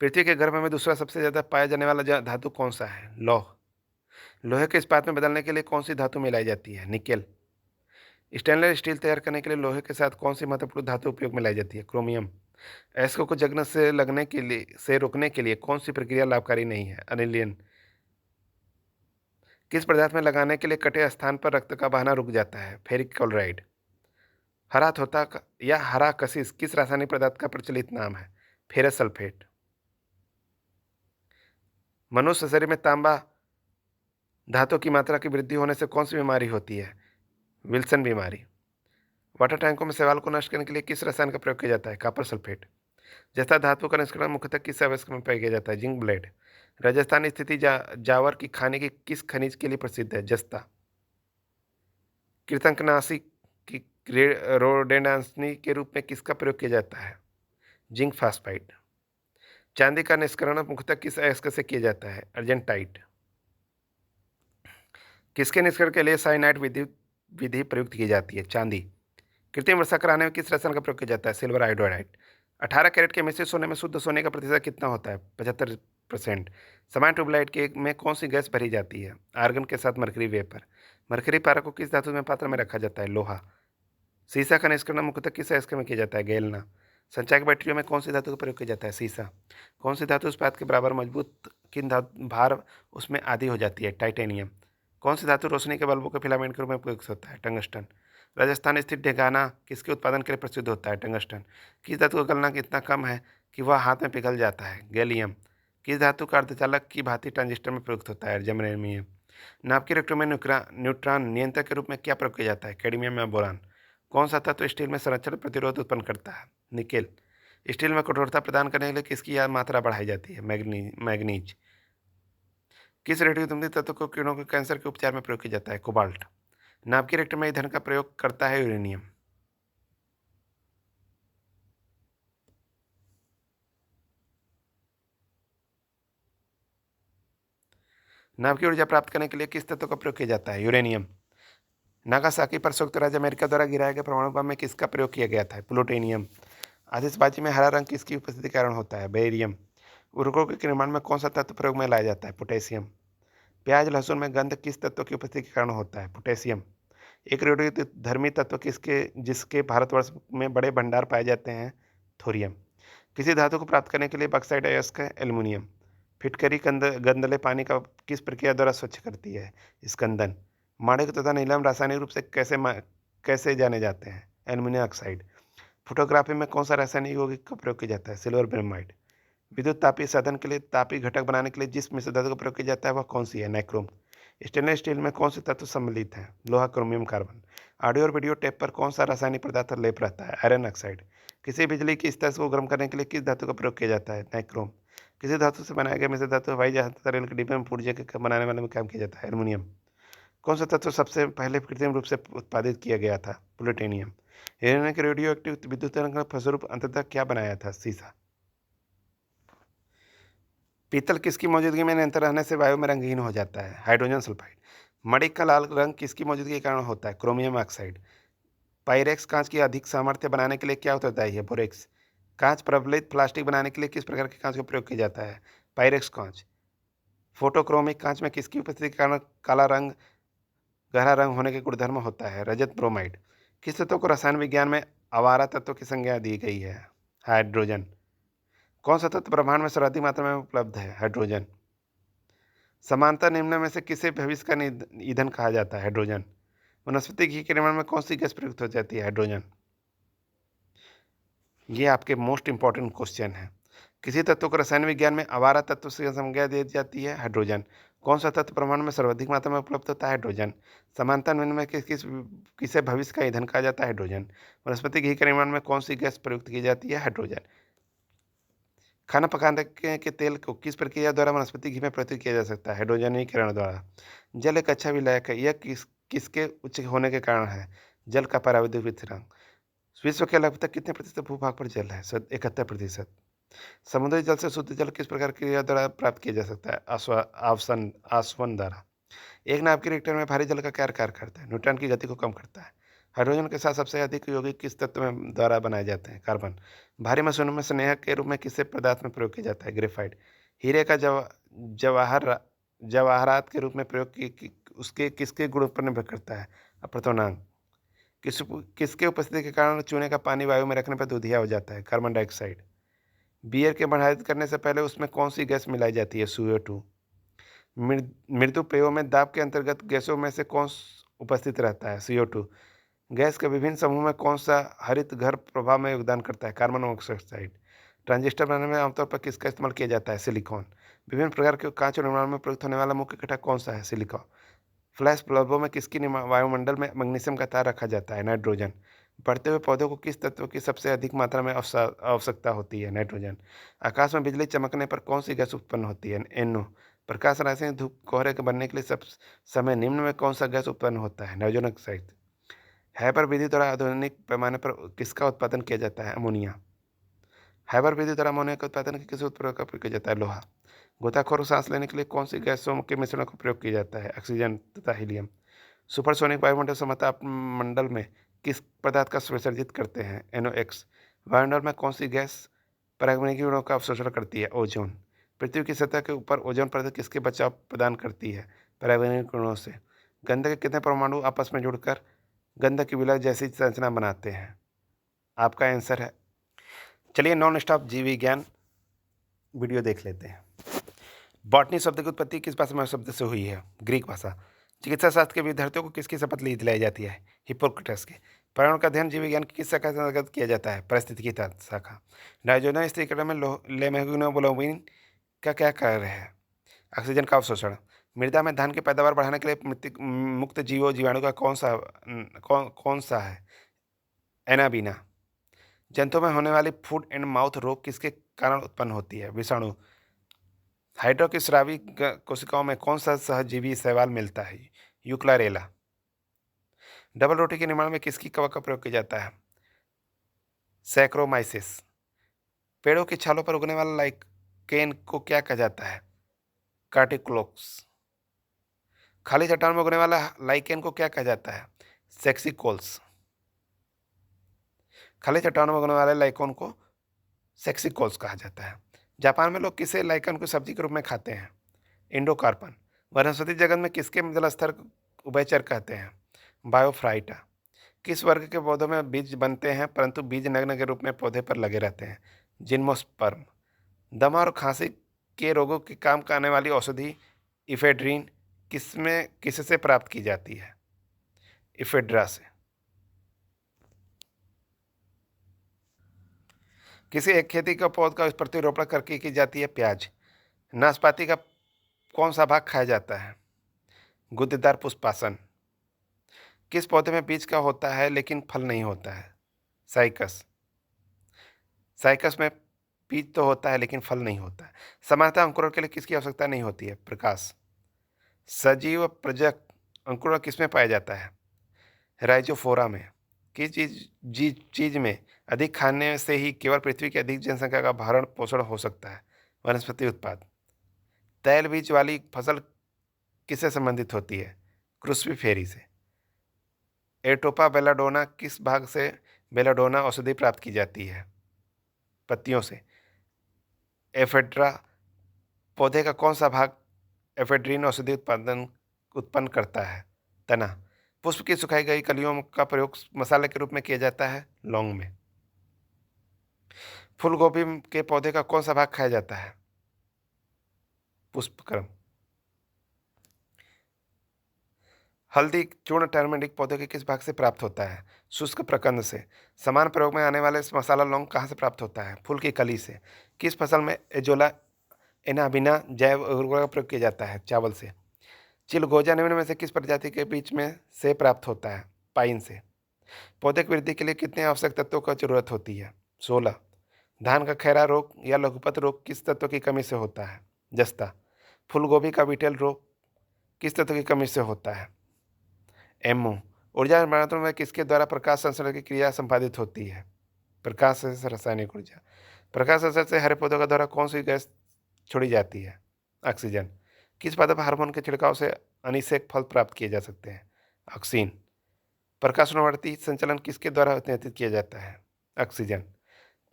पृथ्वी के गर्भ में दूसरा सबसे ज्यादा पाया जाने वाला धातु कौन सा है? लौह। लोहे के इस्पात में बदलने के लिए कौन सी धातु मिलाई जाती है? निकेल। स्टेनलेस स्टील तैयार करने के लिए लोहे के साथ कौन सी महत्वपूर्ण धातु उपयोग में लाई जाती है? क्रोमियम। अयस्कों को जगने से लगने के लिए रोकने के लिए कौन सी प्रक्रिया लाभकारी नहीं है? अनिलीन। किस पदार्थ में लगाने के लिए कटे स्थान पर रक्त का बहाना रुक जाता है? Ferric chloride. हरा थोथा या हरा कशिश किस रासायनिक पदार्थ का प्रचलित नाम है? Ferrous sulphate. मनुष्य शरीर में तांबा धातु की मात्रा की वृद्धि होने से कौन सी बीमारी होती है? विल्सन बीमारी। वाटर टैंकों में शैवाल को नष्ट करने के लिए किस रसायन का प्रयोग किया जाता है? Copper sulphate. जस्ता धातु का निष्करण मुख्यतः किस अवयस्क में पाया जाता है? Zinc blende. राजस्थान स्थिति जावर की खाने की किस खनिज के लिए प्रसिद्ध है? जस्ता। कृतंकनाशी की रोडेनाशिनी के रूप में किसका प्रयोग किया जाता है? Zinc phosphide. चांदी का निष्करण मुख्यतः किस अयस्क से किया जाता है? अर्जेंटाइट। किसके निष्करण के लिए साइनाइड विधि प्रयुक्त की जाती है? चांदी। कृत्रिम वर्षा कराने में किस रसायन का प्रयोग किया जाता है? Silver iodide. 18 कैरेट के मिश्रित सोने में शुद्ध सोने का प्रतिशत कितना होता है? 75%। समान ट्यूबलाइट के में कौन सी गैस भरी जाती है? आर्गन के साथ मरकरी वेपर। मरकरी पारा को किस धातु में पात्र में रखा जाता है? लोहा। सीसा का निष्करण मुख्यतः किस अयस्क में किया जाता है? गैलेना। संचायक बैटरियों में कौन सी धातु का प्रयोग किया जाता है? सीसा। कौन सी धातु इस्पात के बराबर मजबूत किन भार उसमें आधी हो जाती है? टाइटेनियम। कौन सी धातु रोशनी के बल्बों के फिलामेंट के रूप में उपयोग होता है? टंगस्टन। राजस्थान स्थित ढेगाना किसके उत्पादन के लिए प्रसिद्ध होता है? टंगस्टन। किस धातु का गलनांक इतना कम है कि वह हाथ में पिघल जाता है? गैलियम। किस धातु का अर्धचालक की भांति ट्रांजिस्टर में प्रयुक्त होता है? जर्मेनियम। नाभिक के रिएक्टर में न्यूट्रॉन नियंत्रक के रूप में क्या प्रयोग किया जाता है? कैडमियम या बोरान? कौन सा तत्व स्टील में संरक्षण प्रतिरोध उत्पन्न करता है? निकेल। स्टील में कठोरता प्रदान करने के लिए किसकी मात्रा बढ़ाई जाती है? मैग्नीज। किस रेडियोधर्मी तत्व को कीड़ों के कैंसर के उपचार में प्रयोग किया जाता है? कोबाल्ट। नाभिकीय रिएक्टर में ईंधन का प्रयोग करता है यूरेनियम। नाभिकीय ऊर्जा प्राप्त करने के लिए किस तत्व का प्रयोग किया जाता है? यूरेनियम। नागासाकी पर संयुक्त राज्य अमेरिका द्वारा गिराए गए परमाणु बम में किसका प्रयोग किया गया था? प्लूटोनियम। आतिशबाजी में हरा रंग किसकी उपस्थिति के कारण होता है? बेरियम। उर्वरकों के निर्माण में कौन सा तत्व प्रयोग में लाया जाता है? पोटेशियम। प्याज लहसुन में गंध किस तत्व की उपस्थिति के कारण होता है? पोटेशियम। एक रेडियोधर्मी तत्व किसके जिसके भारतवर्ष में बड़े भंडार पाए जाते हैं? थोरियम। किसी धातु को प्राप्त करने के लिए बॉक्साइट अयस्क है? एल्युमिनियम। फिटकरी गंदले पानी का किस प्रक्रिया द्वारा स्वच्छ करती है? स्कंदन। माणिक तथा नीलम रासायनिक रूप से कैसे जाने जाते हैं? Aluminium oxide. फोटोग्राफी में कौन सा रासायनिक यौगिक का प्रयोग किया जाता है? Silver bromide. विद्युत तापीय साधन के लिए तापीय घटक बनाने के लिए जिस मिश्र धातु का प्रयोग किया जाता है वह कौन सी है? नाइक्रोम। स्टेनलेस स्टील में कौन से तत्व सम्मिलित हैं? लोहा, क्रोमियम, कार्बन। ऑडियो और वीडियो टेप पर कौन सा रासायनिक पदार्थ लेप रहता है? Iron oxide. किसी बिजली की स्तर को गर्म करने के लिए किस धातु का प्रयोग किया जाता है? नाइक्रोम। किसी धातु से बनाया गया मिश्र धातु हवाई जहाज तथा रेल के डिब्बे में पूर्जा के बनाने वाले में काम किया जाता है? एल्युमिनियम। कौन सा तत्व सबसे पहले कृत्रिम रूप से उत्पादित किया गया था? प्लूटोनियम। यूरेनियम के रेडियो एक्टिव विद्युत तरंग का फलस्वरूप अंततः क्या बनाया था? सीसा। पीतल किसकी मौजूदगी में निरंतर रहने से वायु में रंगहीन हो जाता है? Hydrogen sulphide. मणिक का लाल रंग किसकी मौजूदगी के कारण होता है? Chromium oxide. पायरेक्स कांच की अधिक सामर्थ्य बनाने के लिए क्या उत्तरदायी है? बोरेक्स। कांच प्रबलित प्लास्टिक बनाने के लिए किस प्रकार के कांच का प्रयोग किया जाता है? पायरेक्स कांच। फोटोक्रोमिक कांच में किसकी उपस्थिति के कारण काला रंग गहरा रंग होने के गुणधर्म होता है? रजत ब्रोमाइड। किस तत्व को रसायन विज्ञान में अवारा तत्व की संज्ञा दी गई है? हाइड्रोजन। कौन सा तत्व ब्रह्मांड में सर्वाधिक मात्रा में उपलब्ध है? हाइड्रोजन। समानता निम्न में से किसे भविष्य का ईंधन कहा जाता है? हाइड्रोजन। वनस्पति घी के निर्माण में कौन सी गैस प्रयुक्त हो जाती है? हाइड्रोजन। ये आपके मोस्ट इंपॉर्टेंट क्वेश्चन है। किसी तत्व को रसायन विज्ञान में अवारा तत्व से संज्ञा दी जाती है? हाइड्रोजन। कौन सा तत्व ब्रह्मांड में सर्वाधिक मात्रा में उपलब्ध होता है? हाइड्रोजन। समानता निम्न में किसे भविष्य का ईंधन कहा जाता है? हाइड्रोजन। वनस्पति घी के निर्माण में कौन सी गैस प्रयुक्त की जाती है? हाइड्रोजन। खाना पकाने के तेल को किस प्रक्रिया द्वारा वनस्पति घी में प्रस्तुत किया जा सकता है? हाइड्रोजनीकरण द्वारा। जल एक अच्छा विलायक है, यह किसके उच्च होने के कारण है? जल का परावैद्युतिक वितरण। विश्व के लगभग कितने प्रतिशत भूभाग पर जल है? 71%। समुद्री जल से शुद्ध जल किस प्रकार की क्रिया द्वारा प्राप्त किया जा सकता है? आसवन द्वारा। एक नाभिक के रिएक्टर में भारी जल का क्या कार्य करता है? न्यूट्रॉन की गति को कम करता है। हाइड्रोजन के साथ सबसे अधिक यौगिक किस तत्व में द्वारा बनाए जाते हैं? कार्बन। भारी मशीनों में स्नेहक के रूप में किस पदार्थ में प्रयोग किया जाता है? ग्रेफाइट। हीरे का जवाहर जवाहरात के रूप में प्रयोग उसके किसके गुण पर निर्भर करता है? अप्रतोनांक। किसके उपस्थिति के कारण चूने का पानी वायु में रखने पर दूधिया हो जाता है? Carbon dioxide. बियर के बढ़ारित करने से पहले उसमें कौन सी गैस मिलाई जाती है? CO2। मृदु पेयों में दाब के अंतर्गत गैसों में से कौन उपस्थित रहता है? CO2। गैस के विभिन्न समूह में कौन सा हरित घर प्रभाव में योगदान करता है? Carbon monoxide. ट्रांजिस्टर बनाने में आमतौर पर किसका इस्तेमाल किया जाता है? सिलिकॉन। विभिन्न प्रकार के कांच निर्माण में प्रयुक्त होने वाला मुख्य घटक कौन सा है? सिलिकॉन। फ्लैश बल्बों में किसकी वायुमंडल में मैग्नीशियम का तार रखा जाता है? नाइट्रोजन। बढ़ते हुए पौधों को किस तत्व की सबसे अधिक मात्रा में आवश्यकता होती है? नाइट्रोजन। आकाश में बिजली चमकने पर कौन सी गैस उत्पन्न होती है? NO। प्रकाश राशि धूप कोहरे के बनने के लिए सब समय निम्न में कौन सा गैस उत्पन्न होता है? Nitrogen oxide. हैबर विधि द्वारा आधुनिक पैमाने पर किसका उत्पादन किया जाता है? अमोनिया। हैबर विधि द्वारा अमोनिया के उत्पादन के किस उत्पाद का प्रयोग किया जाता है? लोहा। गोताखोर सांस लेने के लिए कौन सी गैसों के मिश्रण का प्रयोग किया जाता है? ऑक्सीजन तथा हीलियम। सुपरसोनिक वायुमंडल समताप मंडल में किस पदार्थ का विसर्जित करते हैं? NOx। वायुमंडल में कौन सी गैस परागमणिक गुणों का अवशोषण करती है? ओजोन। पृथ्वी की सतह के ऊपर ओजोन परत किसके बचाव प्रदान करती है? परागमणिक गुणों से। गंधक के कितने परमाणु आपस में जुड़कर गंधक की विलय जैसी संरचना बनाते हैं? आपका आंसर है। चलिए नॉन स्टॉप जीव विज्ञान वीडियो देख लेते हैं। बॉटनी शब्द की उत्पत्ति किस भाषा में शब्द से हुई है? ग्रीक भाषा। चिकित्सा शास्त्र के विद्यार्थियों को किसकी शपथ दिलाई जाती है? हिप्पोक्रेटस के। पर्यावरण का अध्ययन जीव विज्ञान की किस शाखा से अंतर्गत किया जाता है? पारिस्थितिकी शाखा। नाइट्रोजन स्थिरीकरण में लेमोग्लोबिन का क्या कार्य है? ऑक्सीजन का अवशोषण। मृदा में धान की पैदावार बढ़ाने के लिए मुक्त जीवो जीवाणु का कौन सा है? एनाबीना। जंतुओं में होने वाली फूट एंड माउथ रोग किसके कारण उत्पन्न होती है? विषाणु। हाइड्रोक्सिस्रावी कोशिकाओं में कौन सा सहजीवी शैवाल मिलता है? यूक्लारेला। डबल रोटी के निर्माण में किसकी कवक का प्रयोग किया जाता है? सैक्रोमाइसिस। पेड़ों की छालों पर उगने वाला लाइकेन को क्या कहा जाता है? कार्टिक्लोक्स। खाली चट्टान में उगने वाला लाइकेन को क्या कहा जाता है? सेक्सिकोल्स। खाली चट्टानों में उगने वाले लाइकोन को सेक्सिकोल्स कहा जाता है। जापान में लोग किसे लाइकन को सब्जी के रूप में खाते हैं? इंडोकार्पन। वनस्पति जगत में किसके जल स्तर उभयचर कहते हैं? बायोफ्राइटा। किस वर्ग के पौधों में बीज बनते हैं परंतु बीज नग्न के रूप में पौधे पर लगे रहते हैं? जिम्नोस्पर्म। दमा और खांसी के रोगों के काम का आने वाली औषधि इफेड्रीन किससे प्राप्त की जाती है? इफेड्रा से। किसी एक खेती का पौध का प्रतिरोपण करके की जाती है? प्याज। नाशपाती का कौन सा भाग खाया जाता है? गुद्देदार पुष्पासन। किस पौधे में बीज का होता है लेकिन फल नहीं होता है? साइकस। साइकस में बीज तो होता है लेकिन फल नहीं होता है। सामान्यतः अंकुरण के लिए किसकी आवश्यकता नहीं होती है? प्रकाश। सजीव प्रजक अंकुरण किसमें पाया जाता है? राइजोफोरा में। किस चीज में अधिक खाने से ही केवल पृथ्वी की अधिक जनसंख्या का भरण पोषण हो सकता है? वनस्पति उत्पाद। तैल बीज वाली फसल किससे संबंधित होती है? क्रुसिफेरी से। एटोपा बेलाडोना किस भाग से बेलाडोना औषधि प्राप्त की जाती है? पत्तियों से। एफेड्रा पौधे का कौन सा भाग एफेड्रीन औषधि उत्पन्न करता है? तना। पुष्प की सुखाई गई कलियों का प्रयोग मसाले के रूप में किया जाता है? लौंग में। फूल गोभी के पौधे का कौन सा भाग खाया जाता है? पुष्पक्रम। हल्दी चूर्ण टर्मेरिक पौधे के किस भाग से प्राप्त होता है? शुष्क प्रकंद से। समान प्रयोग में आने वाले मसाला लौंग कहाँ से प्राप्त होता है? फूल की कली से। किस फसल में एजोला एनाबिना जैव उर्वरक का प्रयोग किया जाता है? चावल से। चिलगोजा निम्न में से किस प्रजाति के बीच में से प्राप्त होता है? पाइन से। पौधे की वृद्धि के लिए कितने आवश्यक तत्वों की जरूरत होती है? 16। धान का खैरा रोग या लघुपत रोग किस तत्व की कमी से होता है? जस्ता। फूलगोभी का बीटल रोग किस तत्व की कमी से होता है? एमओ। ऊर्जा निर्माण में किसके द्वारा प्रकाश संश्लेषण की क्रिया संपादित होती है? प्रकाश से रासायनिक ऊर्जा। प्रकाश संश्लेषण से हरे पौधों के द्वारा कौन सी गैस छोड़ी जाती है? ऑक्सीजन। किस पादप हार्मोन के छिड़काव से अनिषेक फल प्राप्त किए जा सकते हैं? ऑक्सीन। प्रकाशनवर्ती संचलन किसके द्वारा नियंत्रित किया जाता है? ऑक्सीजन।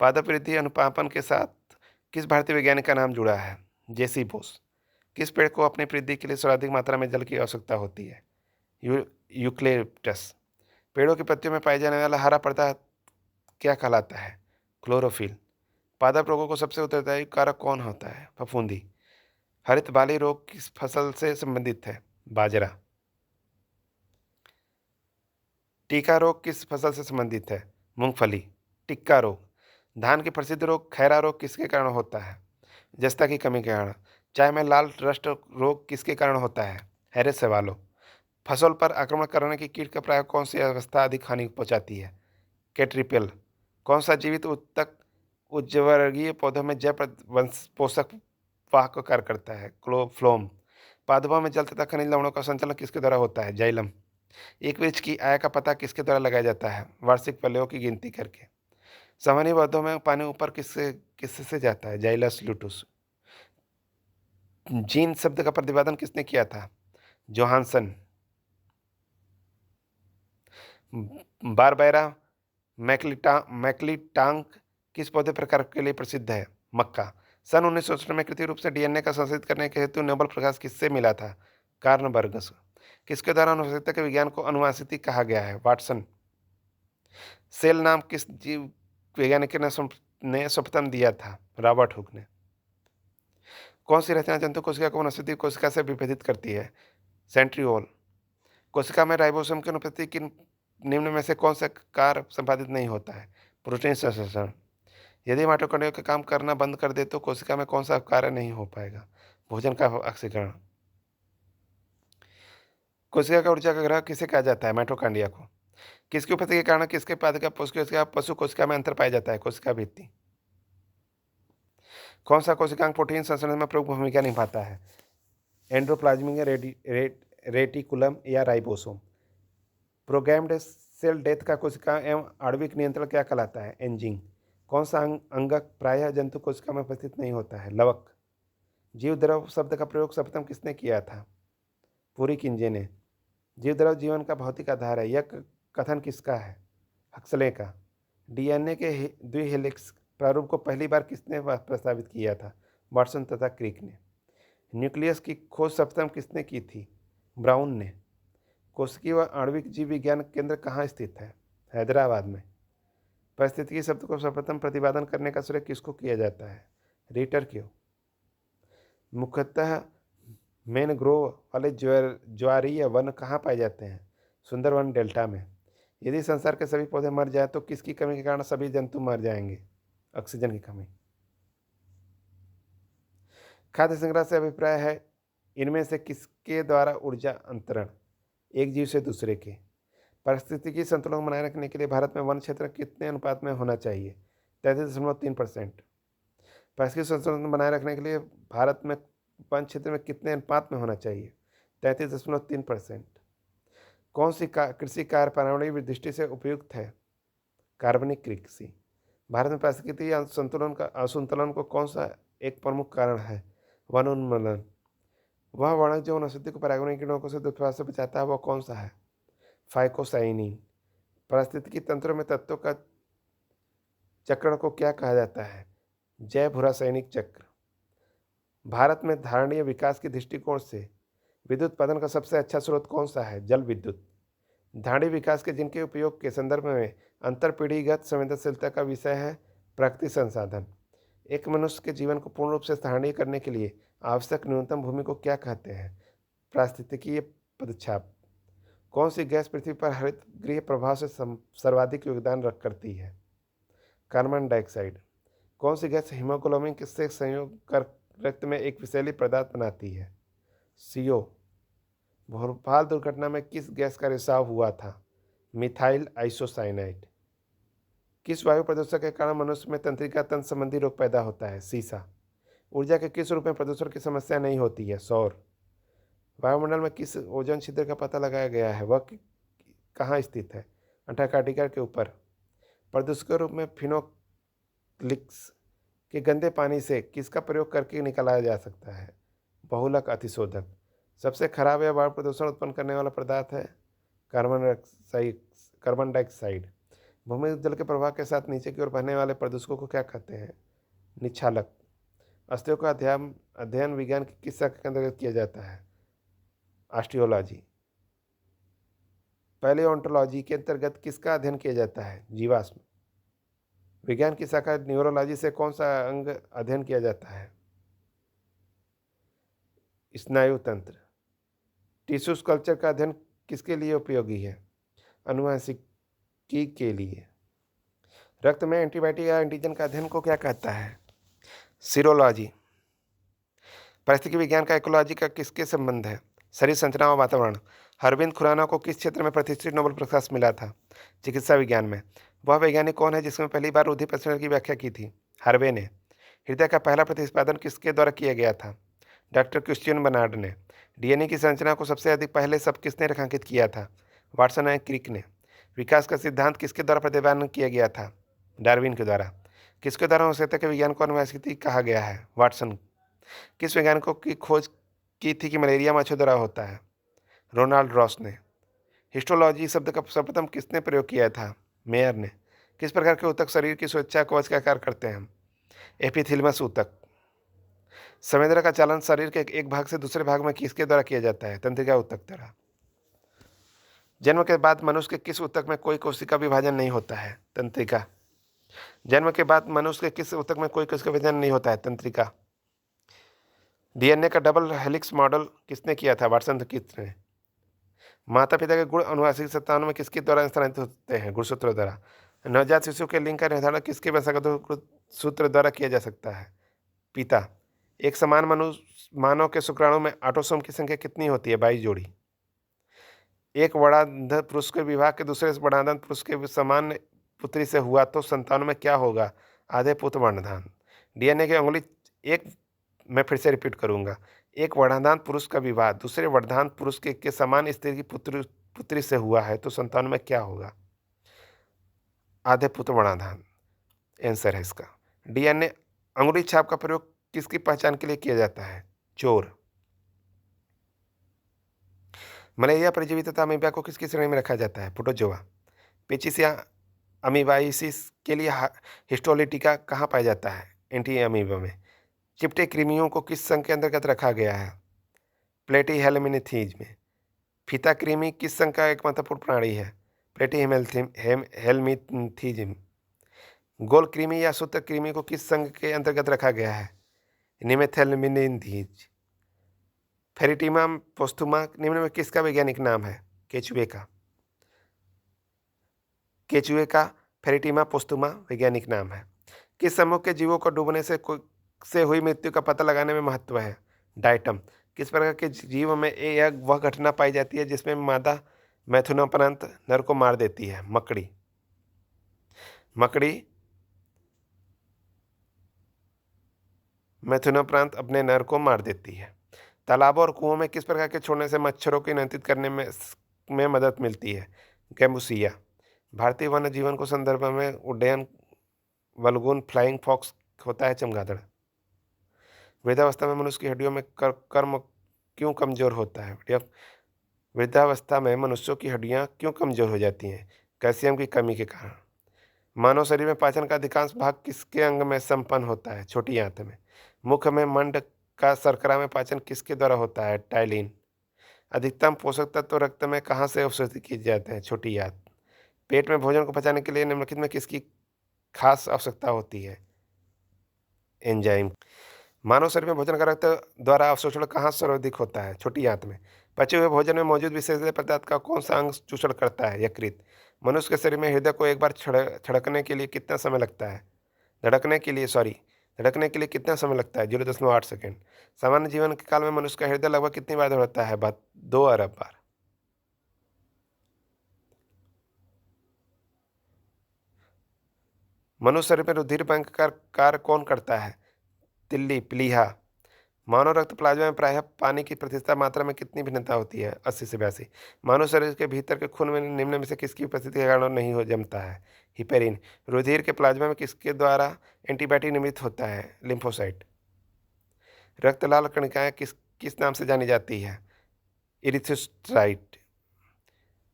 पादप वृद्धि अनुपापन के साथ किस भारतीय वैज्ञानिक का नाम जुड़ा है? जेसी बोस। किस पेड़ को अपनी वृद्धि के लिए सर्वाधिक मात्रा में जल की आवश्यकता होती है? यूक्लिप्टस। पेड़ों की पत्तियों में पाए जाने वाला हरा पदार्थ क्या कहलाता है? क्लोरोफिल। पादप रोगों को सबसे उत्तरदायी कारक कौन होता है? फफूंदी। हरित बाली रोग किस फसल से संबंधित है? बाजरा। टीका रोग किस फसल से संबंधित है? मूंगफली। टिक्का रोग। धान के प्रसिद्ध रोग खैरा रोग किसके कारण होता है? जस्ता की कमी के कारण। चाय में लाल रस्ट रोग किसके कारण होता है? हैरिस सेवालो। फसल पर आक्रमण करने की कीट का प्रयोग कौन सी अवस्था अधिक हानि पहुंचाती है? कैटरिपिल। कौन सा जीवित उत्तक उच्चवर्गीय पौधों में जैव वंश पोषक वाहक का कार्य करता है? क्लोफ्लोम। पादपों में जल तथा खनिज लवणों का संचलन किसके द्वारा होता है? जाइलम। एक वृक्ष की आय का पता किसके द्वारा लगाया जाता है? वार्षिक फलों की गिनती करके। सामान्य पौधों में पानी ऊपर किससे जाता है? जाइलस लूटुस। जीन शब्द का प्रतिपादन किसने किया था? जोहानसन। बारबैरा मैक्लिटांग किस पौधे प्रकार के लिए प्रसिद्ध है? मक्का। सन 1960 में कृत्रिम रूप से डीएनए का संशोधित करने के हेतु नोबेल प्रकाश किससे मिला था? कार्नबर्गस। किसके द्वारा अनुवंशिकता के विज्ञान को अनुवांशिकी कहा गया है? वाटसन। सेल नाम किस जीव वैज्ञानिक ने सर्वप्रथम दिया था? रॉबर्ट हुक ने। कौन सी रचना जंतु कोशिका को वनस्पति कोशिका से विभेदित करती है? सेंट्रियोल। कोशिका में राइबोसोम की अनुपस्थिति किन निम्न में से कौन सा कार्य संपादित नहीं होता है? प्रोटीन संश्लेषण। यदि माइटोकॉन्ड्रिया का काम करना बंद कर दे तो कोशिका में कौन सा कार्य नहीं हो पाएगा? भोजन का ऑक्सीकरण। कोशिका का ऊर्जा का ग्रह किसे कहा जाता है? माइटोकॉन्ड्रिया को। किसकी उपस्थिति के कारण किसके पादप कोशिका पशु कोशिका में अंतर पाया जाता है? कोशिका भित्ति। कौन सा कोशिकांग प्रोटीन संश्लेषण में प्रमुख भूमिका निभाता है? एंडोप्लाज्मिक रेटिकुलम या राइबोसोम। प्रोग्राम्ड सेल डेथ का कोशिका एवं आणविक नियंत्रण क्या कहलाता है? एंजिंग। कौन सा अंगक प्रायः जंतु कोशिका में उपस्थित नहीं होता है? लवक। जीव द्रव शब्द का प्रयोग सर्वप्रथम किसने किया था? पूरी किंजे ने। जीव द्रव जीवन का भौतिक आधार है, यह कथन किसका है? हक्सले का। डीएनए के द्विहेलिक्स प्रारूप को पहली बार किसने प्रस्तावित किया था? वाटसन तथा क्रिक ने। न्यूक्लियस की खोज सर्वप्रथम किसने की थी? ब्राउन ने। कोशिकीय व आणविक जीव विज्ञान केंद्र कहाँ स्थित है? हैदराबाद में। परिस्थितिकी शब्द को सर्वप्रथम प्रतिपादन करने का श्रेय किसको किया जाता है? रीटर क्यों। मुख्यतः मैनग्रोव वाले ज्वारीय वन कहाँ पाए जाते हैं? सुंदरवन डेल्टा में। यदि संसार के सभी पौधे मर जाए तो किसकी कमी के कारण सभी जंतु मर जाएंगे? ऑक्सीजन की कमी। खाद्य संग्रह से अभिप्राय है इनमें से किसके द्वारा ऊर्जा अंतरण? एक जीव से दूसरे के। पारिस्थितिकी संतुलन बनाए रखने के लिए भारत में वन क्षेत्र कितने अनुपात में होना चाहिए? 33.3%। पारिस्थितिकी संतुलन बनाए रखने के लिए भारत में वन क्षेत्र में कितने अनुपात में होना चाहिए? 33.3%। कौन सी कृषि कार्य पर्यावरणीय दृष्टि से उपयुक्त है? कार्बनिक कृषि। भारत में पारिस्थितिकी असंतुलन को कौन सा एक प्रमुख कारण है? वन उन्मूलन। वह वर्णक जो वनस्पति को परागण कीड़ों से दुष्प्रभाव से बचाता है वह कौन सा है? फाइकोसाइनिन। पारिस्थितिकी तंत्र में तत्वों का चक्रण को क्या कहा जाता है? जैव रासायनिक चक्र। भारत में धारणीय विकास के दृष्टिकोण से विद्युत उत्पादन का सबसे अच्छा स्रोत कौन सा है? जल विद्युत। धारणीय विकास के जिनके उपयोग के संदर्भ में अंतरपीढ़ीगत संवेदनशीलता का विषय है प्राकृतिक संसाधन। एक मनुष्य के जीवन को पूर्ण रूप से सराहनीय करने के लिए आवश्यक न्यूनतम भूमि को क्या कहते हैं? पारिस्थितिकीय पदछाप। कौन सी गैस पृथ्वी पर हरित गृह प्रभाव से सर्वाधिक योगदान करती है? Carbon dioxide. कौन सी गैस हीमोग्लोबिन से संयोग कर रक्त में एक विषैली पदार्थ बनाती है? CO। भोपाल दुर्घटना में किस गैस का रिसाव हुआ था? Methyl isocyanide. किस वायु प्रदूषण के कारण मनुष्य में तंत्रिका तंत्र संबंधी रोग पैदा होता है? सीसा। ऊर्जा के किस रूप में प्रदूषण की समस्या नहीं होती है? सौर। वायुमंडल में किस ओजोन छिद्र का पता लगाया गया है? वह कहाँ स्थित है? अंटार्कटिका के ऊपर। प्रदूषक के रूप में फिनोलिक्स के गंदे पानी से किसका प्रयोग करके निकाला जा सकता है? बहुलक अतिशोधक। सबसे खराब या वायु प्रदूषण उत्पन्न करने वाला पदार्थ है कार्बन डाइऑक्साइड। भूमि जल के प्रवाह के साथ नीचे की ओर बहने वाले प्रदूषकों को क्या कहते हैं? निच्छालक। अस्थियों का अध्ययन विज्ञान की किस शाखा के अंतर्गत किया जाता है? ऑस्टियोलॉजी। पैलियोंटोलॉजी के अंतर्गत किसका अध्ययन किया जाता है? जीवाश्म। विज्ञान की शाखा न्यूरोलॉजी से कौन सा अंग अध्ययन किया जाता है? स्नायु तंत्र। टिश्यू कल्चर का अध्ययन किसके लिए उपयोगी है? अनुवांशिकी के लिए। रक्त में एंटीबॉडी या एंटीजन का अध्ययन को क्या कहता है? सीरोलॉजी। परिस्थितिकी विज्ञान का इकोलॉजी का किसके संबंध है? शरीर संरचना और वातावरण। अरविंद खुराना को किस क्षेत्र में प्रतिष्ठित नोबेल पुरस्कार मिला था? चिकित्सा विज्ञान में। वह वैज्ञानिक कौन है जिसने पहली बार रुधिर परिसंचरण की व्याख्या की थी? हार्वे ने। हृदय का पहला प्रतिस्पादन किसके द्वारा किया गया था? डॉक्टर क्रिश्चियन बर्नार्ड ने। डीएनए की संरचना को सबसे अधिक पहले सब किसने रेखांकित किया था? वाटसन एंड क्रिक ने। विकास का सिद्धांत किसके द्वारा प्रतिपादन किया गया था? डार्विन के द्वारा। किसके द्वारा औषधि के विज्ञान को अनुवांशिकी कहा गया है? वाटसन। किस वैज्ञानिकों की खोज की थी कि मलेरिया मच्छरों द्वारा होता है? रोनाल्ड रॉस ने। हिस्टोलॉजी शब्द का सर्वप्रथम किसने प्रयोग किया था? मेयर ने। किस प्रकार के ऊतक शरीर की सुरक्षा कवच का कार्य करते हैं? एपिथेलियमस ऊतक। संवेदना का चालन शरीर के एक भाग से दूसरे भाग में किसके द्वारा किया जाता है? तंत्रिका ऊतक द्वारा। जन्म के बाद मनुष्य के किस ऊतक में कोई कोशिका विभाजन नहीं होता है? तंत्रिका। जन्म के बाद मनुष्य के किस ऊतक में कोई कोशिका विभाजन नहीं होता है? तंत्रिका। डीएनए का डबल हेलिक्स मॉडल किसने किया था? वाटसन ने। माता पिता के गुण अनुवांशिक संतानों में किसके द्वारा स्थानांतरित होते हैं? गुणसूत्र द्वारा। नवजात शिशु के लिंग का निर्धारण किसके वंशागत सूत्र द्वारा किया जा सकता है? पिता। एक समान मानव के शुक्राणु में ऑटोसोम की संख्या कितनी होती है? 22 जोड़ी। एक वर्णांधर पुरुष के विवाह के दूसरे वर्णांधर पुरुष के समान पुत्री से हुआ तो संतानों में क्या होगा? आधे पुत्र वर्णधान। डीएनए की अंगुली एक मैं फिर से रिपीट करूंगा। एक वर्णांधान पुरुष का विवाह दूसरे वर्धान पुरुष के समान स्त्री की पुत्री से हुआ है तो संतानों में क्या होगा? आधे पुत्र वर्णांधान आंसर है इसका। डीएनए अंगुली छाप का प्रयोग किसकी पहचान के लिए किया जाता है? चोर। मलेरिया परजीवी तथा अमीबा को किसकी श्रेणी में रखा जाता है? प्रोटोजोआ। पेचिस या अमीबाइसिस के लिए हिस्टोलिटिका कहाँ पाया जाता है? एंटी अमीबा में। चिपटे कृमियों को किस संघ के अंतर्गत रखा गया है? प्लेटीहेल्मिन्थीज में। फीता कृमि किस संघ का एक महत्वपूर्ण प्राणी है? प्लेटीहेल्मिन्थीज में। गोल कृमि या सूत्र कृमि को किस संघ के अंतर्गत रखा गया है? निमेथेल्मिन्थीज। फेरिटीमा पोस्थुमा निम्न में किसका वैज्ञानिक नाम है? केचुए का। केचुए का फेरिटीमा पोस्थुमा वैज्ञानिक नाम है। किस समूह के जीवों को डूबने से हुई मृत्यु का पता लगाने में महत्व है? डायटम। किस प्रकार के जीव में यह वह घटना पाई जाती है जिसमें मादा मैथुनोपरांत नर को मार देती है? मकड़ी। मकड़ी मैथुनोपरांत अपने नर को मार देती है। तालाबों और कुओं में किस प्रकार के छोड़ने से मच्छरों को नियंत्रित करने में मदद मिलती है? गैम्बुसिया। भारतीय वन्य जीवन को संदर्भ में उड्डयन वल्गुन फ्लाइंग फॉक्स होता है चमगादड़। वृद्धावस्था में मनुष्य की हड्डियों में कर्म क्यों कमजोर होता है? वृद्धावस्था में मनुष्यों की हड्डियां क्यों कमजोर हो जाती हैं? कैल्शियम की कमी के कारण। मानव शरीर में पाचन का अधिकांश भाग किसके अंग में संपन्न होता है? छोटी आंत में। मुख में मंड का शर्करा में पाचन किसके द्वारा होता है? टाइलिन। अधिकतम पोषक तत्व रक्त में कहाँ से अवशोषित किए जाते हैं? छोटी आंत। पेट में भोजन को पचाने के लिए निम्नलिखित में किसकी खास आवश्यकता होती है? एंजाइम। मानव शरीर में भोजन का रक्त द्वारा अवशोषण कहाँ सर्वाधिक होता है? छोटी आंत में। पचे हुए भोजन में मौजूद विषैले पदार्थ का कौन सा अंग चूषण करता है? यकृत। मनुष्य के शरीर में हृदय को एक बार धड़कने के लिए कितना समय लगता है? धड़कने के लिए कितना समय लगता है? 0.8 सेकेंड। सामान्य जीवन के काल में मनुष्य का हृदय लगभग कितनी बार धड़कता है? 2 अरब बार। मनुष्य शरीर में रुधिर बैंक का कार्य कौन करता है? तिल्ली प्लीहा। मानव रक्त प्लाज्मा में प्रायः पानी की प्रतिशत मात्रा में कितनी भिन्नता होती है? 80 से 82। मानव शरीर के भीतर के खून में निम्न में से किसकी उपस्थिति के कारण नहीं हो जमता है? हिपेरिन। रुधिर के प्लाज्मा में किसके द्वारा एंटीबॉडी निर्मित होता है? लिम्फोसाइट। रक्त लाल कणिकाएं किस किस नाम से जानी जाती है? इरिथ्रोसाइट।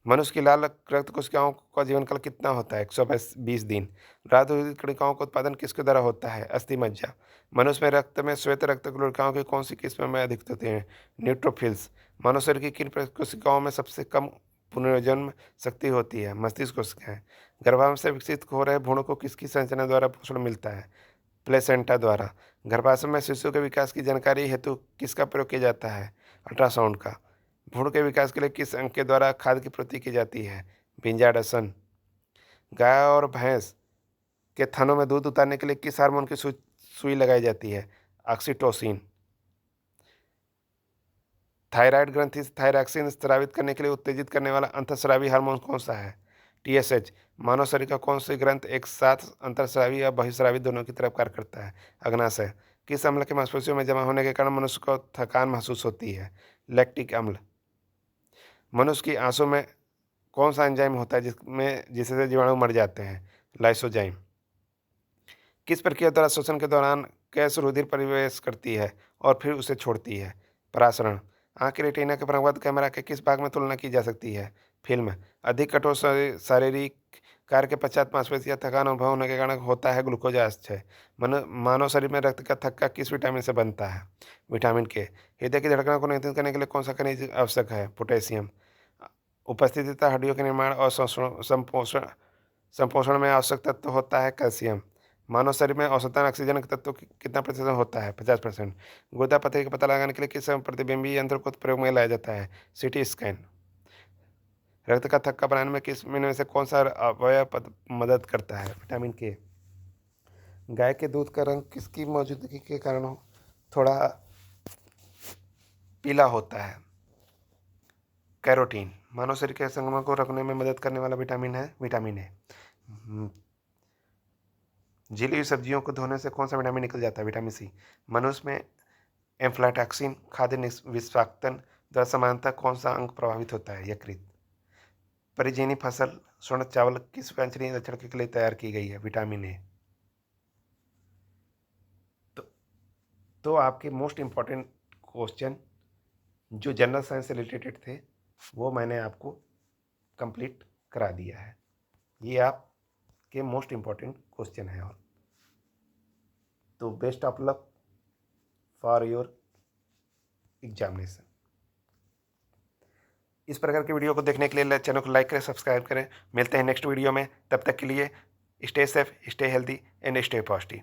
मनुष्य की लाल रक्त कोशिकाओं का जीवनकाल कितना होता है? 120 दिन। रातविहीन कणिकाओं का उत्पादन किसके द्वारा होता है? अस्थि मज्जा। मनुष्य में रक्त में श्वेत रक्त कोशिकाओं की कौन सी किस्म में अधिक होते हैं? न्यूट्रोफिल्स। मानव शरीर की किन कोशिकाओं में सबसे कम पुनर्जन्म शक्ति होती है? मस्तिष्क कोशिकाएं। गर्भाशय से विकसित हो रहे भ्रूण को किसकी संरचना द्वारा पोषण मिलता है? प्लेसेंटा द्वारा। गर्भाशय में शिशु के विकास की जानकारी हेतु किसका प्रयोग किया जाता है? अल्ट्रासाउंड का। भ्रूण के विकास के लिए किस अंग के द्वारा खाद्य की पूर्ति की जाती है? भिंजाडसन। गाय और भैंस के थनों में दूध उतारने के लिए किस हार्मोन की सुई लगाई जाती है? ऑक्सीटोसिन। थायराइड ग्रंथि से थायरॉक्सिन स्रावित करने के लिए उत्तेजित करने वाला अंतःस्रावी हार्मोन कौन सा है? TSH। मानव शरीर का कौन सी ग्रंथ एक साथ अंतःस्रावी या बहिस्रावी दोनों की तरफ कार्य करता है? अग्नाशय। किस अम्ल के मांसपेशियों में जमा होने के कारण मनुष्य को थकान महसूस होती है? लैक्टिक अम्ल। मनुष्य की आंसू में कौन सा एंजाइम होता है जिससे जीवाणु मर जाते हैं? लाइसोजाइम। किस प्रक्रिया द्वारा श्वसन के दौरान गैस रुधिर प्रवेश करती है और फिर उसे छोड़ती है? परासरण। आंख के रेटिना के परंपरागत कैमरा के किस भाग में तुलना की जा सकती है? फिल्म। अधिक कठोर शारीरिक कार्य के पश्चात मांसपेशियां थकान अनुभव होने के कारण होता है ग्लूकोज क्षय। मानव शरीर में रक्त का थक्का किस विटामिन से बनता है? विटामिन के। हृदय की धड़कन को नियंत्रित करने के लिए कौन सा खनिज आवश्यक है? पोटेशियम। उपस्थिति हड्डियों के निर्माण और संपोषण में आवश्यक तत्व होता है कैल्शियम। मानव शरीर में औसतन ऑक्सीजन का तत्व कितना प्रतिशत होता है? 50%। गुर्दा पथरी का पता लगाने के लिए किस प्रतिबिंबी यंत्र को प्रयोग में लाया जाता है? CT scan. रक्त का थक्का बनाने में किस में से कौन सा अवयव मदद करता है? विटामिन के। गाय के दूध का रंग किसकी मौजूदगी के कारण थोड़ा पीला होता है? कैरोटीन मानव शरीर के संक्रमण को रोकने में मदद करने वाला विटामिन है विटामिन ए। जली हुई सब्जियों को धोने से कौन सा विटामिन निकल जाता है? Vitamin C. मनुष्य में एम्फ्लाटॉक्सिन खाद्य विषाक्तन द्वारा सामान्यतः कौन सा अंग प्रभावित होता है? यकृत। परिजीनी फसल स्वर्ण चावल किस वांछनीय लक्षण के लिए तैयार की गई है? Vitamin A. तो आपके मोस्ट इम्पॉर्टेंट क्वेश्चन जो जनरल साइंस से रिलेटेड थे वो मैंने आपको कंप्लीट करा दिया है। ये आपके मोस्ट इम्पॉर्टेंट क्वेश्चन है। और तो best of luck for your examination. इस प्रकार की वीडियो को देखने के लिए चैनल को लाइक करें, सब्सक्राइब करें। मिलते हैं नेक्स्ट वीडियो में, तब तक के लिए stay safe, stay healthy and stay positive.